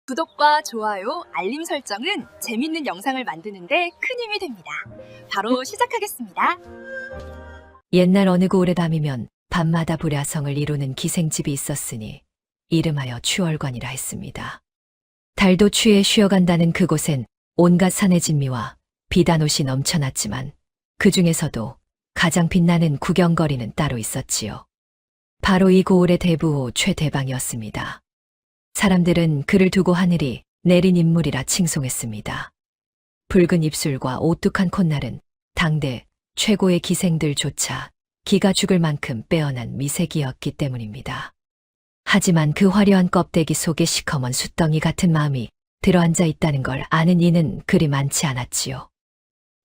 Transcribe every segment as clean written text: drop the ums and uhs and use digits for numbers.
구독과 좋아요, 알림 설정은 재밌는 영상을 만드는데 큰 힘이 됩니다. 바로 시작하겠습니다. 옛날 어느 고을에 담이면 밤마다 불야성을 이루는 기생집이 있었으니 이름하여 추월관이라 했습니다. 달도 취해 쉬어간다는 그곳엔 온갖 산의 진미와 비단옷이 넘쳐났지만 그 중에서도 가장 빛나는 구경거리는 따로 있었지요. 바로 이 고을의 대부호 최대방이었습니다. 사람들은 그를 두고 하늘이 내린 인물이라 칭송했습니다. 붉은 입술과 오뚝한 콧날은 당대 최고의 기생들조차 기가 죽을 만큼 빼어난 미색이었기 때문입니다. 하지만 그 화려한 껍데기 속에 시커먼 숫덩이 같은 마음이 들어앉아 있다는 걸 아는 이는 그리 많지 않았지요.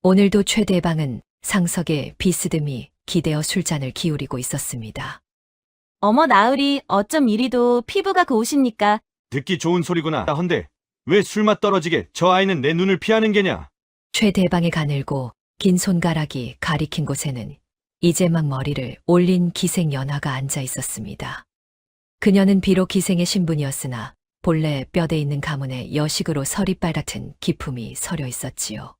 오늘도 최대방은 상석에 비스듬히 기대어 술잔을 기울이고 있었습니다. 어머 나으리 어쩜 이리도 피부가 고우십니까? 듣기 좋은 소리구나. 헌데 왜 술맛 떨어지게 저 아이는 내 눈을 피하는 게냐? 최대방의 가늘고 긴 손가락이 가리킨 곳에는 이제 막 머리를 올린 기생 연화가 앉아 있었습니다. 그녀는 비록 기생의 신분이었으나 본래 뼈대 있는 가문에 여식으로 서리빨 같은 기품이 서려 있었지요.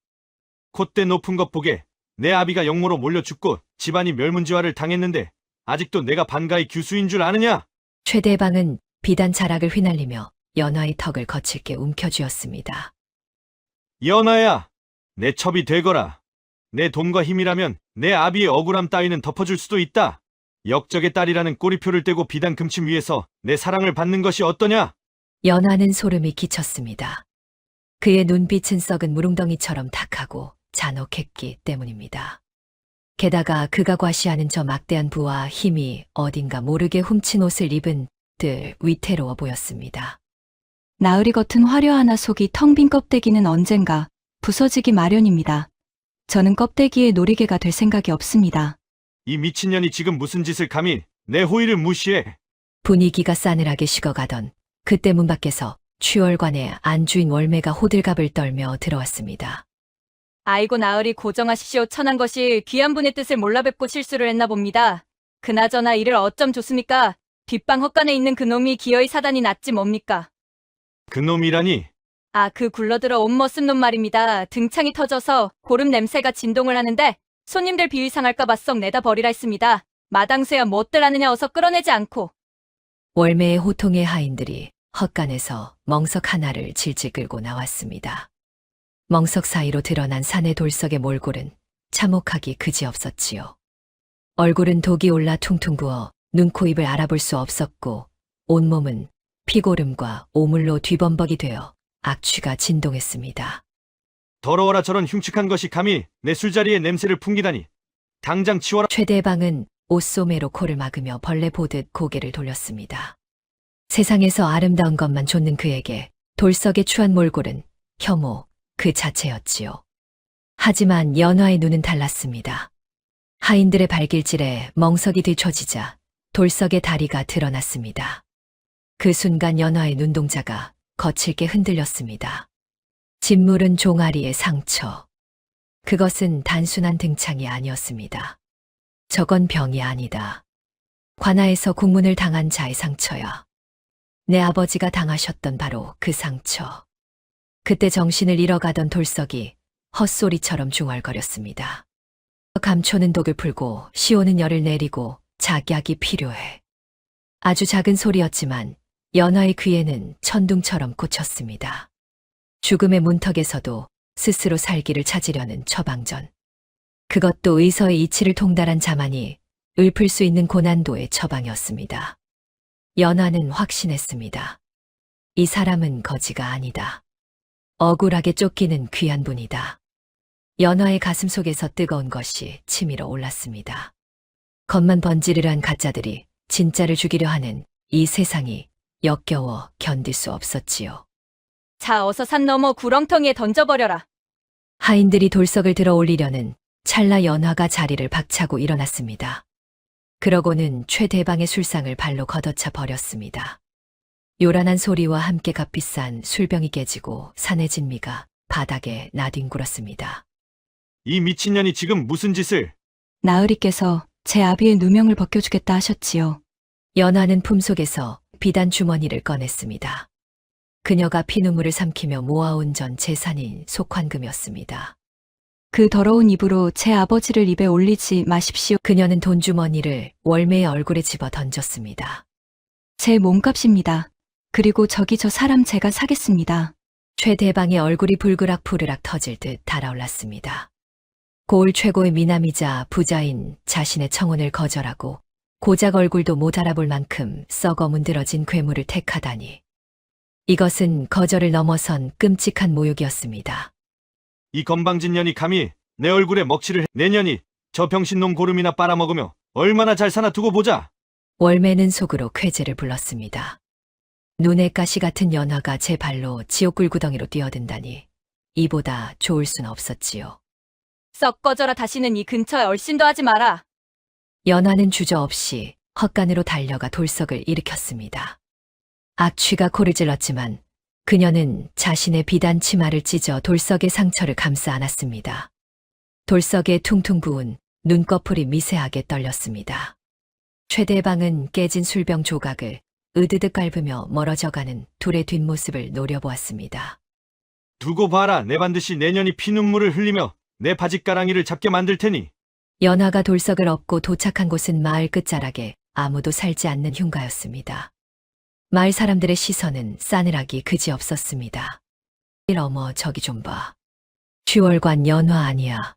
콧대 높은 것 보게 내 아비가 역모로 몰려 죽고 집안이 멸문지화를 당했는데 아직도 내가 반가의 규수인 줄 아느냐? 최대방은 비단 자락을 휘날리며 연화의 턱을 거칠게 움켜쥐었습니다. 연하야, 내 첩이 되거라. 내 돈과 힘이라면 내 아비의 억울함 따위는 덮어줄 수도 있다. 역적의 딸이라는 꼬리표를 떼고 비단 금침 위에서 내 사랑을 받는 것이 어떠냐? 연화는 소름이 끼쳤습니다. 그의 눈빛은 썩은 무릉덩이처럼 탁하고 잔혹했기 때문입니다. 게다가 그가 과시하는 저 막대한 부와 힘이 어딘가 모르게 훔친 옷을 입은 들 위태로워 보였습니다. 나으리 겉은 화려하나 속이 텅 빈 껍데기는 언젠가 부서지기 마련입니다. 저는 껍데기의 놀이개가 될 생각이 없습니다. 이 미친년이 지금 무슨 짓을 감히 내 호의를 무시해? 분위기가 싸늘하게 식어가던 그때 문 밖에서 취월관의 안주인 월매가 호들갑을 떨며 들어왔습니다. 아이고 나으리 고정하시오. 천한 것이 귀한 분의 뜻을 몰라 뵙고 실수를 했나 봅니다. 그나저나 이를 어쩜 좋습니까? 뒷방 헛간에 있는 그놈이 기어이 사단이 낫지 뭡니까? 그놈이라니? 아, 그 굴러들어 옷 멋쓴 놈 말입니다. 등창이 터져서 고름 냄새가 진동을 하는데 손님들 비위 상할까봐 썩 내다 버리라 했습니다. 마당쇠야 뭣들 하느냐 어서 끌어내지 않고. 월매의 호통의 하인들이 헛간에서 멍석 하나를 질질 끌고 나왔습니다. 멍석 사이로 드러난 산의 돌석의 몰골은 참혹하기 그지없었지요. 얼굴은 독이 올라 퉁퉁 부어 눈, 코, 입을 알아볼 수 없었고 온몸은 피고름과 오물로 뒤범벅이 되어 악취가 진동했습니다. 더러워라. 저런 흉측한 것이 감히 내 술자리에 냄새를 풍기다니. 당장 치워라. 최대방은 옷소매로 코를 막으며 벌레 보듯 고개를 돌렸습니다. 세상에서 아름다운 것만 좇는 그에게 돌석의 추한 몰골은 혐오 그 자체였지요. 하지만 연화의 눈은 달랐습니다. 하인들의 발길질에 멍석이 뒤처지자 돌석의 다리가 드러났습니다. 그 순간 연화의 눈동자가 거칠게 흔들렸습니다. 짓물은 종아리의 상처. 그것은 단순한 등창이 아니었습니다. 저건 병이 아니다. 관아에서 국문을 당한 자의 상처야. 내 아버지가 당하셨던 바로 그 상처. 그때 정신을 잃어가던 돌석이 헛소리처럼 중얼거렸습니다. 감초는 독을 풀고 시오는 열을 내리고 작약이 필요해. 아주 작은 소리였지만 연화의 귀에는 천둥처럼 꽂혔습니다. 죽음의 문턱에서도 스스로 살기를 찾으려는 처방전. 그것도 의서의 이치를 통달한 자만이 읊을 수 있는 고난도의 처방이었습니다. 연화는 확신했습니다. 이 사람은 거지가 아니다. 억울하게 쫓기는 귀한 분이다. 연화의 가슴 속에서 뜨거운 것이 치밀어 올랐습니다. 겉만 번지르르한 가짜들이 진짜를 죽이려 하는 이 세상이 역겨워 견딜 수 없었지요. 자 어서 산 너머 구렁텅이에 던져버려라. 하인들이 돌석을 들어 올리려는 찰나 연화가 자리를 박차고 일어났습니다. 그러고는 최대방의 술상을 발로 걷어차 버렸습니다. 요란한 소리와 함께 값비싼 술병이 깨지고 산의 진미가 바닥에 나뒹굴었습니다. 이 미친년이 지금 무슨 짓을? 나으리께서 제 아비의 누명을 벗겨주겠다 하셨지요. 연화는 품속에서 비단 주머니를 꺼냈습니다. 그녀가 피눈물을 삼키며 모아온 전 재산인 속환금이었습니다. 그 더러운 입으로 제 아버지를 입에 올리지 마십시오. 그녀는 돈주머니를 월매의 얼굴에 집어 던졌습니다. 제 몸값입니다. 그리고 저기 저 사람 제가 사겠습니다. 최대방의 얼굴이 불그락 터질 듯 달아올랐습니다. 고을 최고의 미남이자 부자인 자신의 청혼을 거절하고 고작 얼굴도 못 알아볼 만큼 썩어 문드러진 괴물을 택하다니. 이것은 거절을 넘어선 끔찍한 모욕이었습니다. 이 건방진 년이 감히 내 얼굴에 먹칠을 해. 내 년이 저 병신놈 고름이나 빨아먹으며 얼마나 잘 사나 두고 보자. 월매는 속으로 쾌재를 불렀습니다. 눈에 가시 같은 연화가 제 발로 지옥 굴구덩이로 뛰어든다니 이보다 좋을 순 없었지요. 썩 꺼져라. 다시는 이 근처에 얼씬도 하지 마라. 연화는 주저없이 헛간으로 달려가 돌석을 일으켰습니다. 악취가 코를 찔렀지만 그녀는 자신의 비단 치마를 찢어 돌석의 상처를 감싸 안았습니다. 돌석에 퉁퉁 부은 눈꺼풀이 미세하게 떨렸습니다. 최대방은 깨진 술병 조각을 으드득 밟으며 멀어져가는 둘의 뒷모습을 노려보았습니다. 두고 봐라. 내 반드시 내 년이 피눈물을 흘리며 내 바짓가랑이를 잡게 만들 테니. 연화가 돌석을 업고 도착한 곳은 마을 끝자락에 아무도 살지 않는 흉가였습니다. 마을 사람들의 시선은 싸늘하기 그지없었습니다. 어머 저기 좀 봐. 쥐월관 연화 아니야.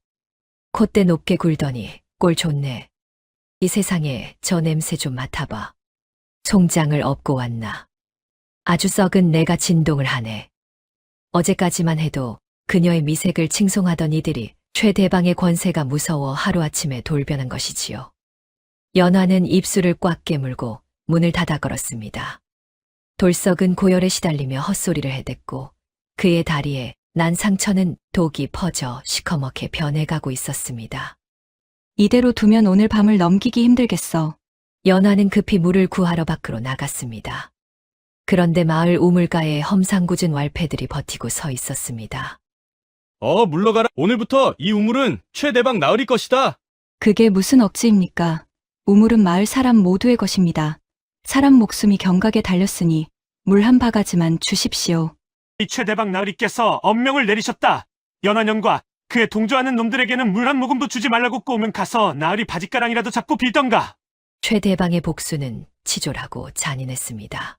콧대 높게 굴더니 꼴 좋네. 이 세상에 저 냄새 좀 맡아봐. 송장을 업고 왔나. 아주 썩은 내가 진동을 하네. 어제까지만 해도 그녀의 미색을 칭송하던 이들이 최대방의 권세가 무서워 하루아침에 돌변한 것이지요. 연화는 입술을 꽉 깨물고 문을 닫아 걸었습니다. 돌석은 고열에 시달리며 헛소리를 해댔고 그의 다리에 난 상처는 독이 퍼져 시커멓게 변해가고 있었습니다. 이대로 두면 오늘 밤을 넘기기 힘들겠어. 연화는 급히 물을 구하러 밖으로 나갔습니다. 그런데 마을 우물가에 험상궂은 왈패들이 버티고 서 있었습니다. 물러가라. 오늘부터 이 우물은 최대방 나으리 것이다. 그게 무슨 억지입니까? 우물은 마을 사람 모두의 것입니다. 사람 목숨이 경각에 달렸으니 물 한 바가지만 주십시오. 이 최대방 나으리께서 엄명을 내리셨다. 연한년과 그에 동조하는 놈들에게는 물 한 모금도 주지 말라고 꼬우면 가서 나으리 바짓가랑이라도 잡고 빌던가. 최대방의 복수는 치졸하고 잔인했습니다.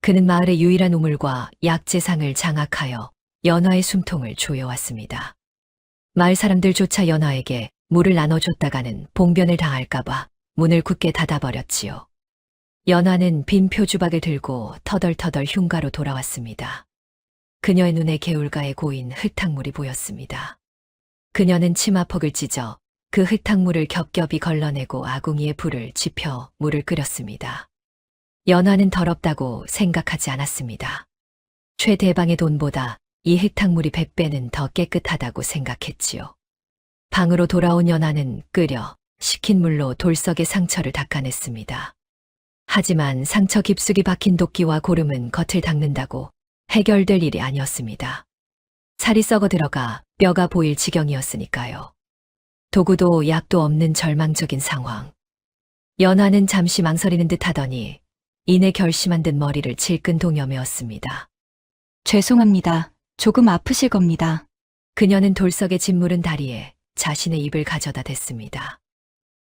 그는 마을의 유일한 우물과 약재상을 장악하여 연화의 숨통을 조여왔습니다. 마을 사람들조차 연화에게 물을 나눠줬다가는 봉변을 당할까봐 문을 굳게 닫아버렸지요. 연화는 빈 표주박을 들고 터덜터덜 흉가로 돌아왔습니다. 그녀의 눈에 개울가에 고인 흙탕물이 보였습니다. 그녀는 치마폭을 찢어 그 흙탕물을 겹겹이 걸러내고 아궁이에 불을 지펴 물을 끓였습니다. 연화는 더럽다고 생각하지 않았습니다. 최대방의 돈보다 이 흙탕물이 100배는 더 깨끗하다고 생각했지요. 방으로 돌아온 연화는 끓여 식힌 물로 돌석의 상처를 닦아냈습니다. 하지만 상처 깊숙이 박힌 도끼와 고름은 겉을 닦는다고 해결될 일이 아니었습니다. 살이 썩어 들어가 뼈가 보일 지경이었으니까요. 도구도 약도 없는 절망적인 상황. 연화는 잠시 망설이는 듯 하더니 이내 결심한 듯 머리를 질끈 동여매었습니다. 죄송합니다. 조금 아프실 겁니다. 그녀는 돌석에 짓무른 다리에 자신의 입을 가져다 댔습니다.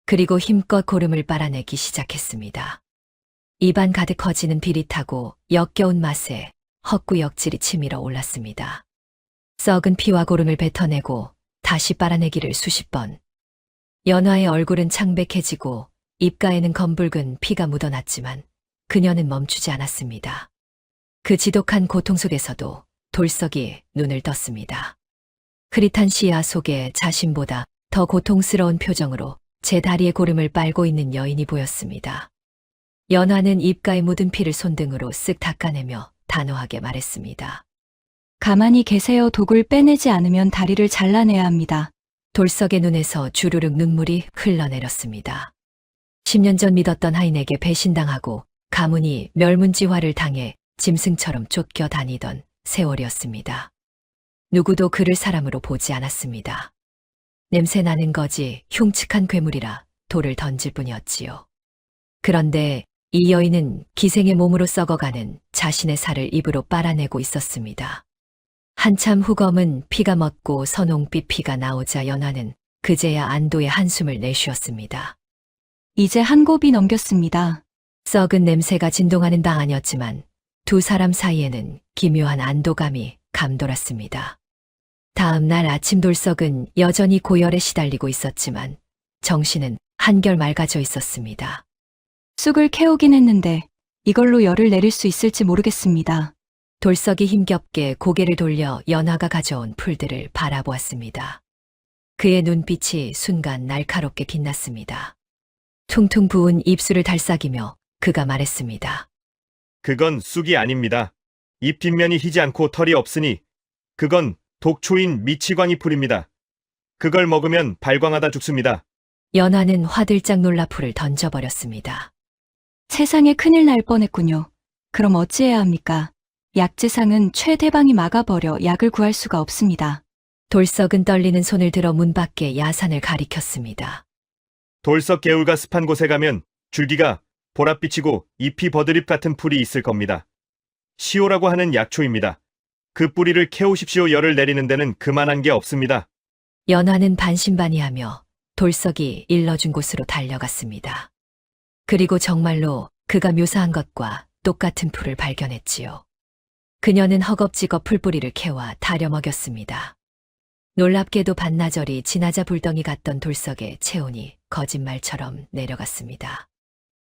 그리고 힘껏 고름을 빨아내기 시작했습니다. 입안 가득 커지는 비릿하고 역겨운 맛에 헛구역질이 치밀어 올랐습니다. 썩은 피와 고름을 뱉어내고 다시 빨아내기를 수십 번. 연화의 얼굴은 창백해지고 입가에는 검붉은 피가 묻어났지만 그녀는 멈추지 않았습니다. 그 지독한 고통 속에서도 돌석이 눈을 떴습니다. 흐릿한 시야 속에 자신보다 더 고통스러운 표정으로 제 다리의 고름을 빨고 있는 여인이 보였습니다. 연화는 입가에 묻은 피를 손등으로 쓱 닦아내며 단호하게 말했습니다. 가만히 계세요. 독을 빼내지 않으면 다리를 잘라내야 합니다. 돌석의 눈에서 주르륵 눈물이 흘러내렸습니다. 10년 전 믿었던 하인에게 배신당하고 가문이 멸문지화를 당해 짐승처럼 쫓겨다니던 세월이었습니다. 누구도 그를 사람으로 보지 않았습니다. 냄새나는 거지 흉측한 괴물이라 돌을 던질 뿐이었지요. 그런데 이 여인은 기생의 몸으로 썩어가는 자신의 살을 입으로 빨아내고 있었습니다. 한참 후 검은 피가 멎고 선홍빛 피가 나오자 연화는 그제야 안도의 한숨을 내쉬었습니다. 이제 한 곱이 넘겼습니다. 썩은 냄새가 진동하는 방 아니었지만 두 사람 사이에는 기묘한 안도감이 감돌았습니다. 다음 날 아침 돌석은 여전히 고열에 시달리고 있었지만 정신은 한결 맑아져 있었습니다. 쑥을 캐오긴 했는데 이걸로 열을 내릴 수 있을지 모르겠습니다. 돌석이 힘겹게 고개를 돌려 연화가 가져온 풀들을 바라보았습니다. 그의 눈빛이 순간 날카롭게 빛났습니다. 퉁퉁 부은 입술을 달싹이며 그가 말했습니다. 그건 쑥이 아닙니다. 잎 뒷면이 희지 않고 털이 없으니 그건 독초인 미치광이 풀입니다. 그걸 먹으면 발광하다 죽습니다. 연화는 화들짝 놀라 풀을 던져버렸습니다. 세상에 큰일 날 뻔했군요. 그럼 어찌해야 합니까? 약재상은 최대방이 막아버려 약을 구할 수가 없습니다. 돌석은 떨리는 손을 들어 문 밖에 야산을 가리켰습니다. 돌석 개울가 습한 곳에 가면 줄기가 보랏빛이고 잎이 버드립 같은 풀이 있을 겁니다. 시오라고 하는 약초입니다. 그 뿌리를 캐오십시오. 열을 내리는 데는 그만한 게 없습니다. 연화는 반신반의하며 돌석이 일러준 곳으로 달려갔습니다. 그리고 정말로 그가 묘사한 것과 똑같은 풀을 발견했지요. 그녀는 허겁지겁 풀뿌리를 캐와 다려 먹였습니다. 놀랍게도 반나절이 지나자 불덩이 같던 돌석의 체온이 거짓말처럼 내려갔습니다.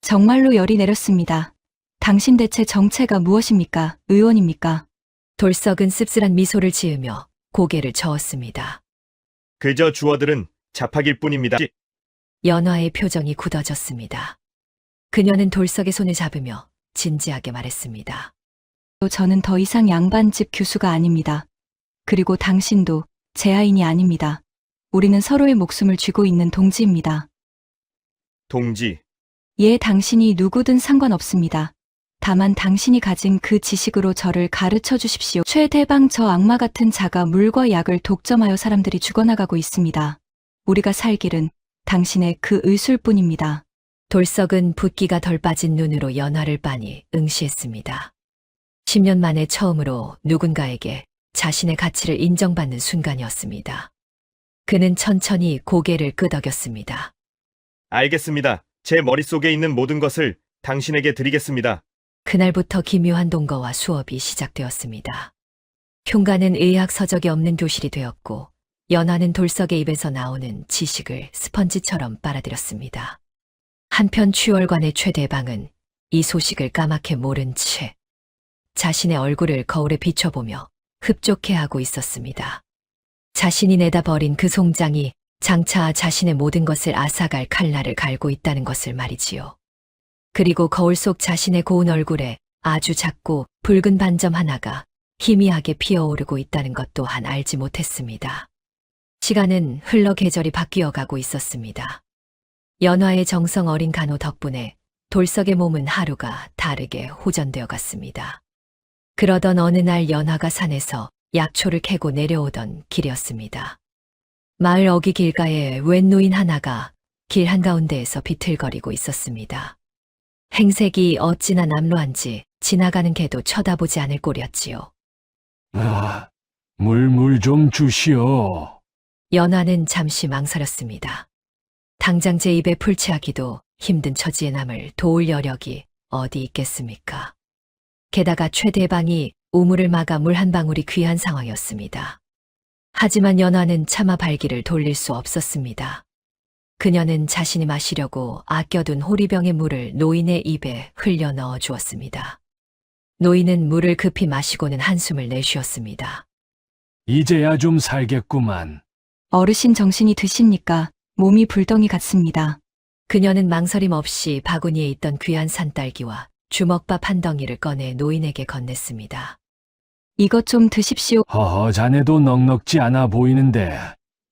정말로 열이 내렸습니다. 당신 대체 정체가 무엇입니까? 의원입니까? 돌석은 씁쓸한 미소를 지으며 고개를 저었습니다. 그저 주어들은 잡학일 뿐입니다. 연화의 표정이 굳어졌습니다. 그녀는 돌석의 손을 잡으며 진지하게 말했습니다. 저는 더 이상 양반집 교수가 아닙니다. 그리고 당신도 제 아인이 아닙니다. 우리는 서로의 목숨을 쥐고 있는 동지입니다. 동지, 예, 당신이 누구든 상관없습니다. 다만 당신이 가진 그 지식으로 저를 가르쳐 주십시오. 최대방 저 악마 같은 자가 물과 약을 독점하여 사람들이 죽어나가고 있습니다. 우리가 살 길은 당신의 그 의술뿐입니다. 돌석은 붓기가 덜 빠진 눈으로 연화를 빤히 응시했습니다. 10년 만에 처음으로 누군가에게 자신의 가치를 인정받는 순간이었습니다. 그는 천천히 고개를 끄덕였습니다. 알겠습니다. 제 머릿속에 있는 모든 것을 당신에게 드리겠습니다. 그날부터 기묘한 동거와 수업이 시작되었습니다. 흉가는 의학 서적이 없는 교실이 되었고 연화는 돌석의 입에서 나오는 지식을 스펀지처럼 빨아들였습니다. 한편 취월관의 최대방은 이 소식을 까맣게 모른 채 자신의 얼굴을 거울에 비춰보며 흡족해하고 있었습니다. 자신이 내다 버린 그 송장이 장차 자신의 모든 것을 앗아갈 칼날을 갈고 있다는 것을 말이지요. 그리고 거울 속 자신의 고운 얼굴에 아주 작고 붉은 반점 하나가 희미하게 피어오르고 있다는 것 또한 알지 못했습니다. 시간은 흘러 계절이 바뀌어 가고 있었습니다. 연화의 정성 어린 간호 덕분에 돌석의 몸은 하루가 다르게 호전되어 갔습니다. 그러던 어느 날 연화가 산에서 약초를 캐고 내려오던 길이었습니다. 마을 어귀 길가에 웬 노인 하나가 길 한가운데에서 비틀거리고 있었습니다. 행색이 어찌나 남루한지 지나가는 개도 쳐다보지 않을 꼴이었지요. 물 좀 주시오. 연화는 잠시 망설였습니다. 당장 제 입에 풀칠하기도 힘든 처지에 남을 도울 여력이 어디 있겠습니까? 게다가 최대방이 우물을 막아 물 한 방울이 귀한 상황이었습니다. 하지만 연화는 차마 발길을 돌릴 수 없었습니다. 그녀는 자신이 마시려고 아껴둔 호리병의 물을 노인의 입에 흘려 넣어 주었습니다. 노인은 물을 급히 마시고는 한숨을 내쉬었습니다. 이제야 좀 살겠구만. 어르신 정신이 드십니까? 몸이 불덩이 같습니다. 그녀는 망설임 없이 바구니에 있던 귀한 산딸기와 주먹밥 한 덩이를 꺼내 노인에게 건넸습니다. 이것 좀 드십시오. 허허, 자네도 넉넉지 않아 보이는데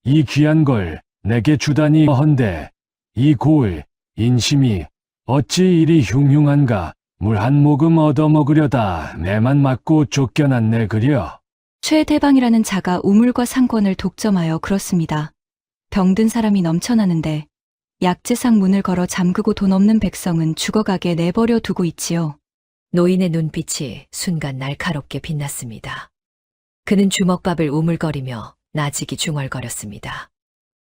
이 귀한 걸 내게 주다니 헌데 이 고을 인심이 어찌 이리 흉흉한가. 물 한 모금 얻어먹으려다 내만 맞고 쫓겨났네 그려. 최대방이라는 자가 우물과 상권을 독점하여 그렇습니다. 병든 사람이 넘쳐나는데 약재상 문을 걸어 잠그고 돈 없는 백성은 죽어가게 내버려 두고 있지요. 노인의 눈빛이 순간 날카롭게 빛났습니다. 그는 주먹밥을 우물거리며 나직이 중얼거렸습니다.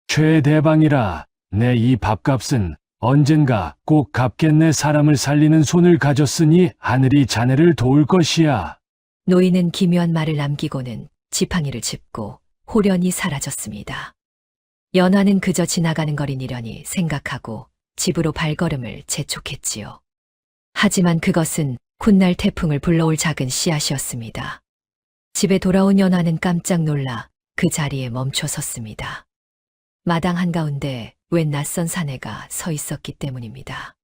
최대방이라, 내 이 밥값은 언젠가 꼭 갚겠네. 사람을 살리는 손을 가졌으니 하늘이 자네를 도울 것이야. 노인은 기묘한 말을 남기고는 지팡이를 짚고 호련히 사라졌습니다. 연화는 그저 지나가는 거리니려니 생각하고 집으로 발걸음을 재촉했지요. 하지만 그것은 훗날 태풍을 불러올 작은 씨앗이었습니다. 집에 돌아온 연화는 깜짝 놀라 그 자리에 멈춰 섰습니다. 마당 한가운데 웬 낯선 사내가 서 있었기 때문입니다.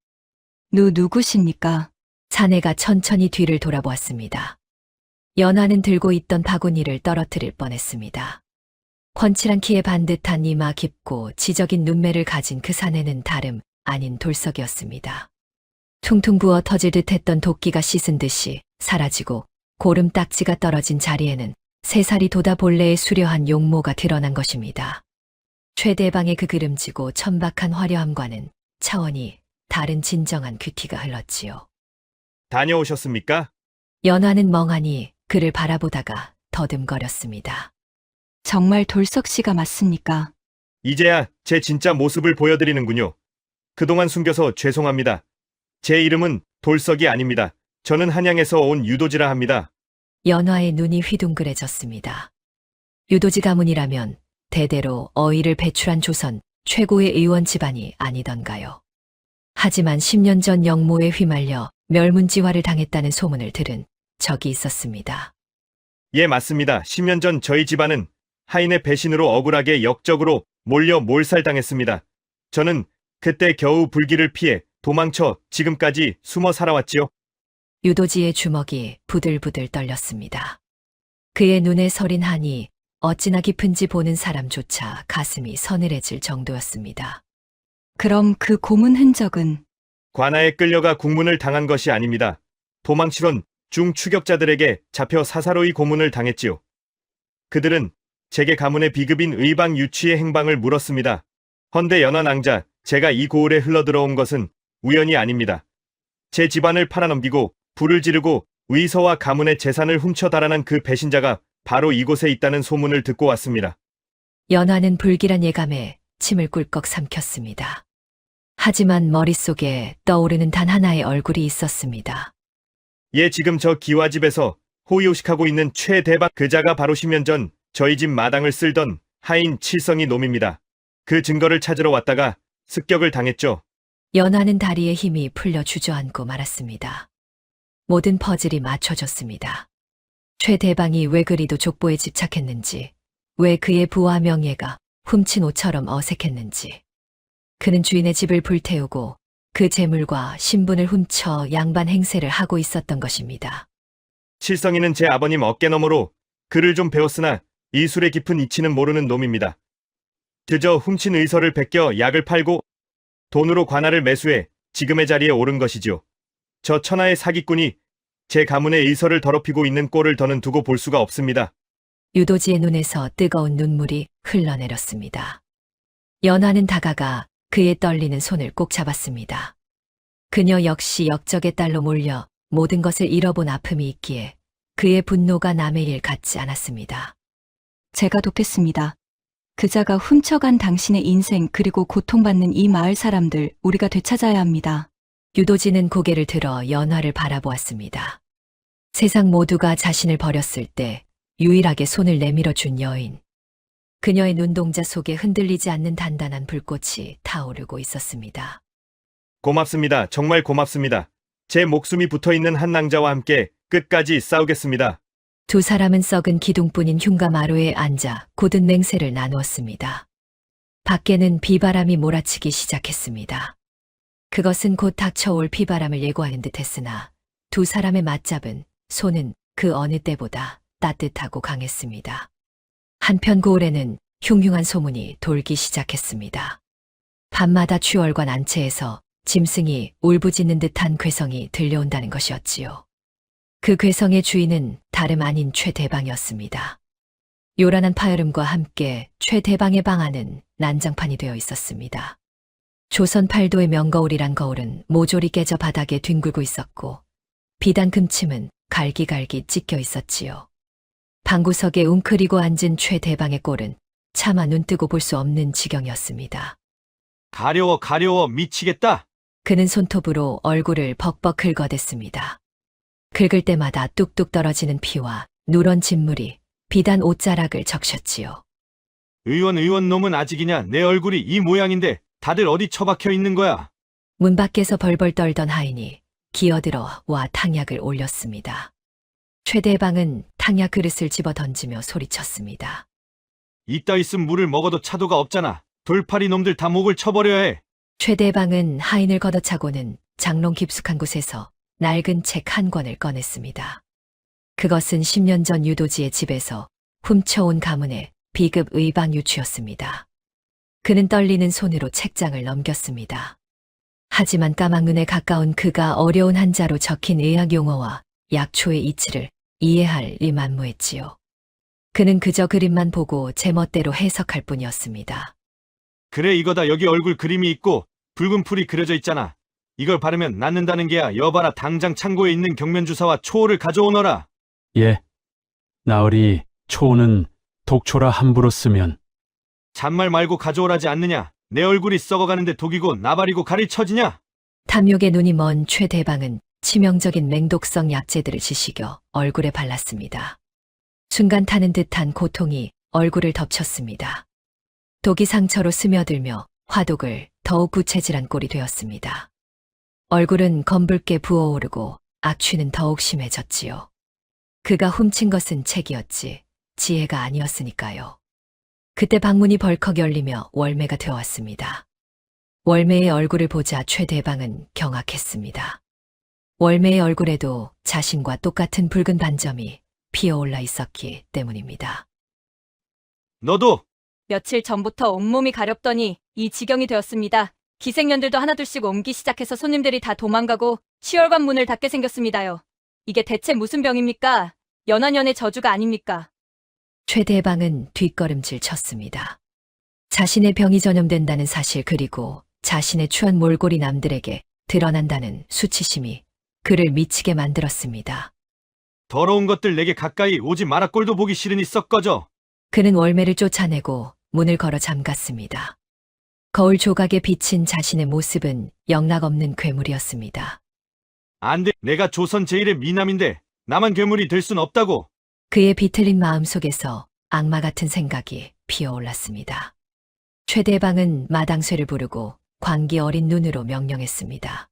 누구십니까? 사내가 천천히 뒤를 돌아보았습니다. 연화는 들고 있던 바구니를 떨어뜨릴 뻔했습니다. 훤칠한 키에 반듯한 이마, 깊고 지적인 눈매를 가진 그 사내는 다름 아닌 돌석이었습니다. 퉁퉁 부어 터질 듯했던 도끼가 씻은 듯이 사라지고 고름딱지가 떨어진 자리에는 새살이 돋아 본래의 수려한 용모가 드러난 것입니다. 최대방의 그 그름지고 천박한 화려함과는 차원이 다른 진정한 귀티가 흘렀지요. 다녀오셨습니까? 연화는 멍하니 그를 바라보다가 더듬거렸습니다. 정말 돌석 씨가 맞습니까? 이제야 제 진짜 모습을 보여드리는군요. 그동안 숨겨서 죄송합니다. 제 이름은 돌석이 아닙니다. 저는 한양에서 온 유도지라 합니다. 연화의 눈이 휘둥그레졌습니다. 유도지 가문이라면 대대로 어의를 배출한 조선 최고의 의원 집안이 아니던가요. 하지만 10년 전 영모에 휘말려 멸문지화를 당했다는 소문을 들은 적이 있었습니다. 예, 맞습니다. 10년 전 저희 집안은 하인의 배신으로 억울하게 역적으로 몰려 몰살당했습니다. 저는 그때 겨우 불길을 피해 도망쳐 지금까지 숨어 살아왔지요. 유도지의 주먹이 부들부들 떨렸습니다. 그의 눈에 서린 한이 어찌나 깊은지 보는 사람조차 가슴이 서늘해질 정도였습니다. 그럼 그 고문 흔적은? 관아에 끌려가 국문을 당한 것이 아닙니다. 도망치던 중추격자들에게 잡혀 사사로이 고문을 당했지요. 그들은 제게 가문의 비급인 의방 유취의 행방을 물었습니다. 헌데 연하 낭자, 제가 이 고을에 흘러들어온 것은 우연이 아닙니다. 제 집안을 팔아넘기고 불을 지르고 의서와 가문의 재산을 훔쳐 달아난 그 배신자가 바로 이곳에 있다는 소문을 듣고 왔습니다. 연화는 불길한 예감에 침을 꿀꺽 삼켰습니다. 하지만 머릿속에 떠오르는 단 하나의 얼굴이 있었습니다. 예, 지금 저 기와집에서 호의호식하고 있는 최대박 그자가 바로 10년 전 저희 집 마당을 쓸던 하인 칠성이 놈입니다. 그 증거를 찾으러 왔다가 습격을 당했죠. 연화는 다리에 힘이 풀려 주저앉고 말았습니다. 모든 퍼즐이 맞춰졌습니다. 최대방이 왜 그리도 족보에 집착했는지, 왜 그의 부와 명예가 훔친 옷처럼 어색했는지, 그는 주인의 집을 불태우고 그 재물과 신분을 훔쳐 양반 행세를 하고 있었던 것입니다. 칠성이는 제 아버님 어깨너머로 글을 좀 배웠으나 이술의 깊은 이치는 모르는 놈입니다. 그저 훔친 의서를 베껴 약을 팔고 돈으로 관아를 매수해 지금의 자리에 오른 것이지요. 저 천하의 사기꾼이 제 가문의 의서를 더럽히고 있는 꼴을 더는 두고 볼 수가 없습니다. 유도지의 눈에서 뜨거운 눈물이 흘러내렸습니다. 연화는 다가가 그의 떨리는 손을 꼭 잡았습니다. 그녀 역시 역적의 딸로 몰려 모든 것을 잃어본 아픔이 있기에 그의 분노가 남의 일 같지 않았습니다. 제가 돕겠습니다. 그자가 훔쳐간 당신의 인생 그리고 고통받는 이 마을 사람들 우리가 되찾아야 합니다. 유도지는 고개를 들어 연화를 바라보았습니다. 세상 모두가 자신을 버렸을 때 유일하게 손을 내밀어 준 여인. 그녀의 눈동자 속에 흔들리지 않는 단단한 불꽃이 타오르고 있었습니다. 고맙습니다. 정말 고맙습니다. 제 목숨이 붙어있는 한 낭자와 함께 끝까지 싸우겠습니다. 두 사람은 썩은 기둥뿐인 흉가 마루에 앉아 굳은 맹세를 나누었습니다. 밖에는 비바람이 몰아치기 시작했습니다. 그것은 곧 닥쳐올 비바람을 예고하는 듯했으나 두 사람의 맞잡은 손은 그 어느 때보다 따뜻하고 강했습니다. 한편 고을에는 흉흉한 소문이 돌기 시작했습니다. 밤마다 추월관 안채에서 짐승이 울부짖는 듯한 괴성이 들려온다는 것이었지요. 그 괴성의 주인은 다름 아닌 최대방이었습니다. 요란한 파열음과 함께 최대방의 방 안은 난장판이 되어 있었습니다. 조선 팔도의 명거울이란 거울은 모조리 깨져 바닥에 뒹굴고 있었고 비단 금침은 갈기갈기 찢겨 있었지요. 방구석에 웅크리고 앉은 최대방의 꼴은 차마 눈뜨고 볼 수 없는 지경이었습니다. 가려워 미치겠다. 그는 손톱으로 얼굴을 벅벅 긁어댔습니다. 긁을 때마다 뚝뚝 떨어지는 피와 누런 진물이 비단 옷자락을 적셨지요. 의원 놈은 아직이냐? 내 얼굴이 이 모양인데 다들 어디 처박혀 있는 거야? 문 밖에서 벌벌 떨던 하인이 기어들어 와 탕약을 올렸습니다. 최대방은 탕약 그릇을 집어 던지며 소리쳤습니다. 이따 있음 물을 먹어도 차도가 없잖아. 돌팔이 놈들 다 목을 쳐버려야 해. 최대방은 하인을 걷어차고는 장롱 깊숙한 곳에서 낡은 책 한 권을 꺼냈습니다. 그것은 10년 전 유도지의 집에서 훔쳐온 가문의 비급 의방 유추였습니다. 그는 떨리는 손으로 책장을 넘겼습니다. 하지만 까막눈에 가까운 그가 어려운 한자로 적힌 의학 용어와 약초의 이치를 이해할 리 만무했지요. 그는 그저 그림만 보고 제멋대로 해석할 뿐이었습니다. 그래 이거다. 여기 얼굴 그림이 있고 붉은 풀이 그려져 있잖아. 이걸 바르면 낫는다는 게야. 여봐라. 당장 창고에 있는 경면주사와 초호를 가져오너라. 예. 나으리 초는 독초라 함부로 쓰면 잔말 말고 가져오라지 않느냐. 내 얼굴이 썩어가는데 독이고 나발이고 가릴 처지냐. 탐욕의 눈이 먼 최대방은 치명적인 맹독성 약재들을 지시겨 얼굴에 발랐습니다. 순간 타는 듯한 고통이 얼굴을 덮쳤습니다. 독이 상처로 스며들며 화독을 더욱 구체질한 꼴이 되었습니다. 얼굴은 검붉게 부어오르고 악취는 더욱 심해졌지요. 그가 훔친 것은 책이었지 지혜가 아니었으니까요. 그때 방문이 벌컥 열리며 월매가 되어왔습니다. 월매의 얼굴을 보자 최대방은 경악했습니다. 월매의 얼굴에도 자신과 똑같은 붉은 반점이 피어올라 있었기 때문입니다. 너도 며칠 전부터 온몸이 가렵더니 이 지경이 되었습니다. 기생년들도 하나둘씩 옮기 시작해서 손님들이 다 도망가고 치열관 문을 닫게 생겼습니다요. 이게 대체 무슨 병입니까? 연한연의 저주가 아닙니까? 최대방은 뒷걸음질 쳤습니다. 자신의 병이 전염된다는 사실 그리고 자신의 추한 몰골이 남들에게 드러난다는 수치심이 그를 미치게 만들었습니다. 더러운 것들 내게 가까이 오지 마라. 꼴도 보기 싫으니 썩 꺼져. 그는 월매를 쫓아내고 문을 걸어 잠갔습니다. 거울 조각에 비친 자신의 모습은 영락없는 괴물이었습니다. 안 돼. 내가 조선 제1의 미남인데 나만 괴물이 될 순 없다고. 그의 비틀린 마음 속에서 악마 같은 생각이 피어올랐습니다. 최대방은 마당쇠를 부르고 광기 어린 눈으로 명령했습니다.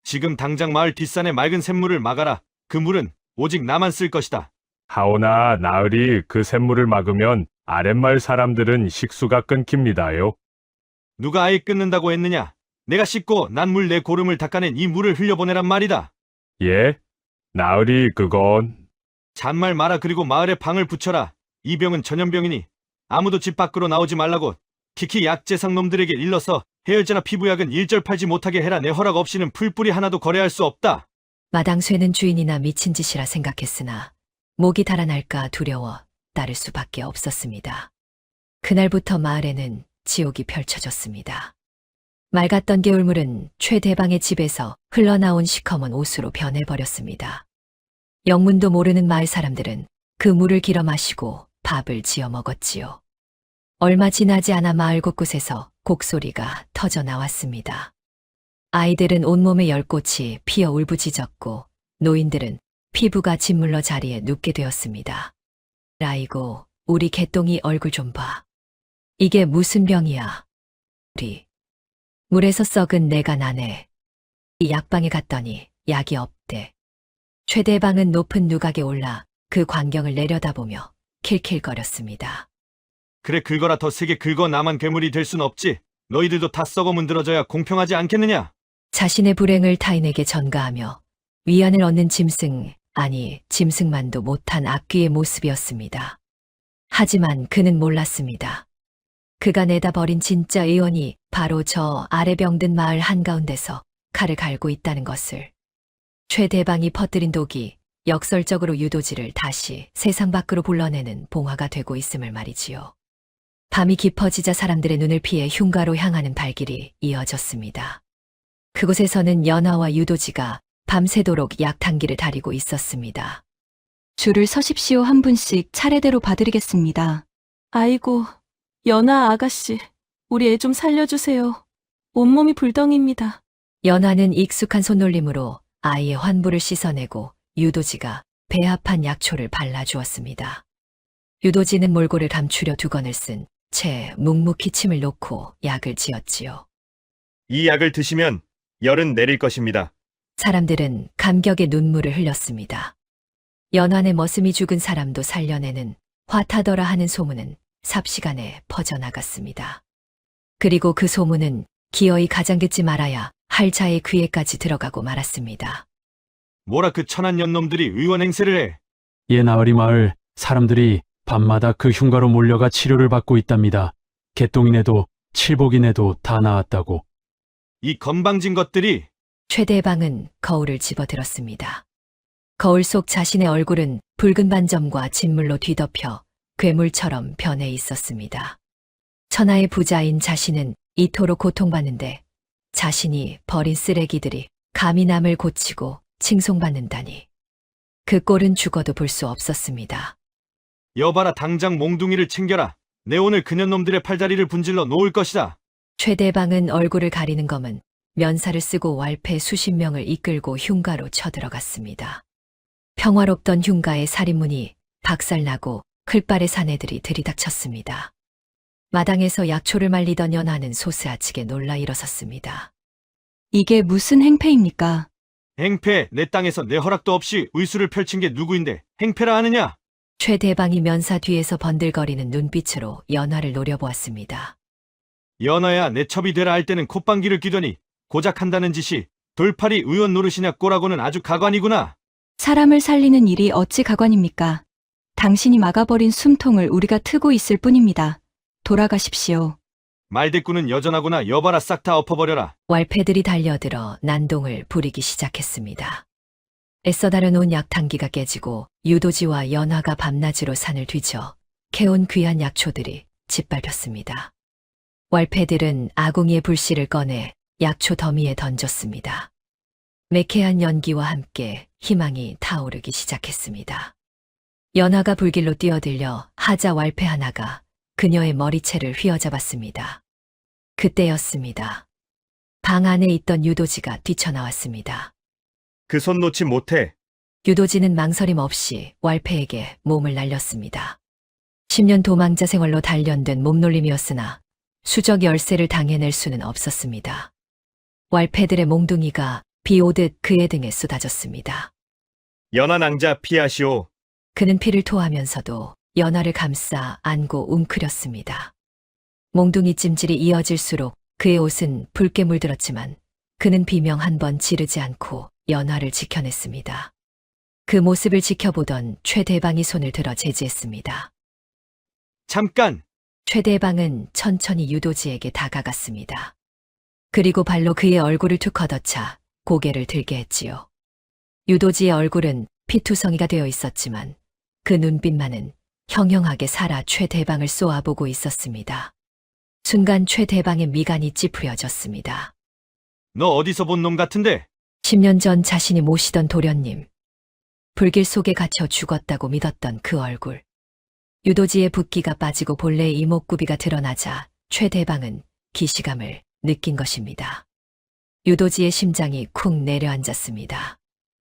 지금 당장 마을 뒷산의 맑은 샘물을 막아라. 그 물은 오직 나만 쓸 것이다. 하오나 나으리 그 샘물을 막으면 아랫마을 사람들은 식수가 끊깁니다요. 누가 아예 끊는다고 했느냐. 내가 씻고 난 물 내 고름을 닦아낸 이 물을 흘려보내란 말이다. 예? 나으리 그건 잔말 마라. 그리고 마을에 방을 붙여라. 이 병은 전염병이니 아무도 집 밖으로 나오지 말라고. 특히 약재상 놈들에게 일러서 해열제나 피부약은 일절 팔지 못하게 해라. 내 허락 없이는 풀뿌리 하나도 거래할 수 없다. 마당쇠는 주인이나 미친 짓이라 생각했으나 목이 달아날까 두려워 따를 수밖에 없었습니다. 그날부터 마을에는 지옥이 펼쳐졌습니다. 맑았던 개울물은 최대방의 집에서 흘러나온 시커먼 옷으로 변해버렸습니다. 영문도 모르는 마을 사람들은 그 물을 길어 마시고 밥을 지어 먹었지요. 얼마 지나지 않아 마을 곳곳에서 곡소리가 터져 나왔습니다. 아이들은 온몸에 열꽃이 피어 울부짖었고 노인들은 피부가 짓물러 자리에 눕게 되었습니다. 아이고, 우리 개똥이 얼굴 좀 봐. 이게 무슨 병이야? 우리 물에서 썩은 내가 나네. 이 약방에 갔더니 약이 없대. 최대방은 높은 누각에 올라 그 광경을 내려다보며 킬킬거렸습니다. 그래 긁어라. 더 세게 긁어. 나만 괴물이 될 순 없지. 너희들도 다 썩어 문드러져야 공평하지 않겠느냐. 자신의 불행을 타인에게 전가하며 위안을 얻는 짐승만도 못한 악귀의 모습이었습니다. 하지만 그는 몰랐습니다. 그가 내다 버린 진짜 의원이 바로 저 아래 병든 마을 한가운데서 칼을 갈고 있다는 것을. 최대방이 퍼뜨린 독이 역설적으로 유도지를 다시 세상 밖으로 불러내는 봉화가 되고 있음을 말이지요. 밤이 깊어지자 사람들의 눈을 피해 흉가로 향하는 발길이 이어졌습니다. 그곳에서는 연하와 유도지가 밤새도록 약탕기를 다리고 있었습니다. 줄을 서십시오. 한 분씩 차례대로 봐드리겠습니다. 아이고, 연아 아가씨, 우리 애 좀 살려주세요. 온몸이 불덩입니다. 연하는 익숙한 손놀림으로 아이의 환부를 씻어내고 유도지가 배합한 약초를 발라주었습니다. 유도지는 몰골을 감추려 두건을 쓴 채 묵묵히 침을 놓고 약을 지었지요. 이 약을 드시면 열은 내릴 것입니다. 사람들은 감격의 눈물을 흘렸습니다. 연환의 머슴이 죽은 사람도 살려내는 화타더라 하는 소문은 삽시간에 퍼져나갔습니다. 그리고 그 소문은 기어이 가장 듣지 말아야 할 자의 귀에까지 들어가고 말았습니다. 뭐라 그 천한 년놈들이 의원 행세를 해. 예나으리 마을 사람들이 밤마다 그 흉가로 몰려가 치료를 받고 있답니다. 개똥이네도 칠복이네도 다 나았다고. 이 건방진 것들이. 최대방은 거울을 집어들었습니다. 거울 속 자신의 얼굴은 붉은 반점과 진물로 뒤덮여 괴물처럼 변해 있었습니다. 천하의 부자인 자신은 이토록 고통받는데 자신이 버린 쓰레기들이 감히 남을 고치고 칭송받는다니. 그 꼴은 죽어도 볼 수 없었습니다. 여봐라, 당장 몽둥이를 챙겨라. 내 오늘 그년놈들의 팔다리를 분질러 놓을 것이다. 최대방은 얼굴을 가리는 검은 면사를 쓰고 왈패 수십 명을 이끌고 흉가로 쳐들어갔습니다. 평화롭던 흉가의 살인문이 박살나고 클발의 사내들이 들이닥쳤습니다. 마당에서 약초를 말리던 연하는 소스아치게 놀라 일어섰습니다. 이게 무슨 행패입니까? 행패, 내 땅에서 내 허락도 없이 의술을 펼친 게 누구인데 행패라 하느냐? 최대방이 면사 뒤에서 번들거리는 눈빛으로 연하를 노려보았습니다. 연하야, 내 첩이 되라 할 때는 콧방귀를 뀌더니 고작 한다는 짓이 돌팔이 의원 노릇이냐 꼬라고는 아주 가관이구나. 사람을 살리는 일이 어찌 가관입니까? 당신이 막아버린 숨통을 우리가 트고 있을 뿐입니다. 돌아가십시오. 말대꾸는 여전하구나. 여봐라, 싹 다 엎어버려라. 왈패들이 달려들어 난동을 부리기 시작했습니다. 애써 다려놓은 약탕기가 깨지고 유도지와 연하가 밤낮으로 산을 뒤져 캐온 귀한 약초들이 짓밟혔습니다. 왈패들은 아궁이의 불씨를 꺼내 약초 더미에 던졌습니다. 매캐한 연기와 함께 희망이 타오르기 시작했습니다. 연하가 불길로 뛰어들려 하자 왈패 하나가 그녀의 머리채를 휘어잡았습니다. 그때였습니다. 방 안에 있던 유도지가 뛰쳐나왔습니다. 그 손 놓지 못해. 유도지는 망설임 없이 왈패에게 몸을 날렸습니다. 10년 도망자 생활로 단련된 몸놀림이었으나 수적 열세를 당해낼 수는 없었습니다. 왈패들의 몽둥이가 비 오듯 그의 등에 쏟아졌습니다. 연하 낭자, 피하시오. 그는 피를 토하면서도 연하를 감싸 안고 웅크렸습니다. 몽둥이 찜질이 이어질수록 그의 옷은 붉게 물들었지만 그는 비명 한 번 지르지 않고 연하를 지켜냈습니다. 그 모습을 지켜보던 최대방이 손을 들어 제지했습니다. 잠깐! 최대방은 천천히 유도지에게 다가갔습니다. 그리고 발로 그의 얼굴을 툭 걷어차 고개를 들게 했지요. 유도지의 얼굴은 피투성이가 되어 있었지만 그 눈빛만은 형형하게 살아 최대방을 쏘아보고 있었습니다. 순간 최대방의 미간이 찌푸려졌습니다. 너 어디서 본 놈 같은데? 10년 전 자신이 모시던 도련님. 불길 속에 갇혀 죽었다고 믿었던 그 얼굴. 유도지의 붓기가 빠지고 본래의 이목구비가 드러나자 최대방은 기시감을 느낀 것입니다. 유도지의 심장이 쿵 내려앉았습니다.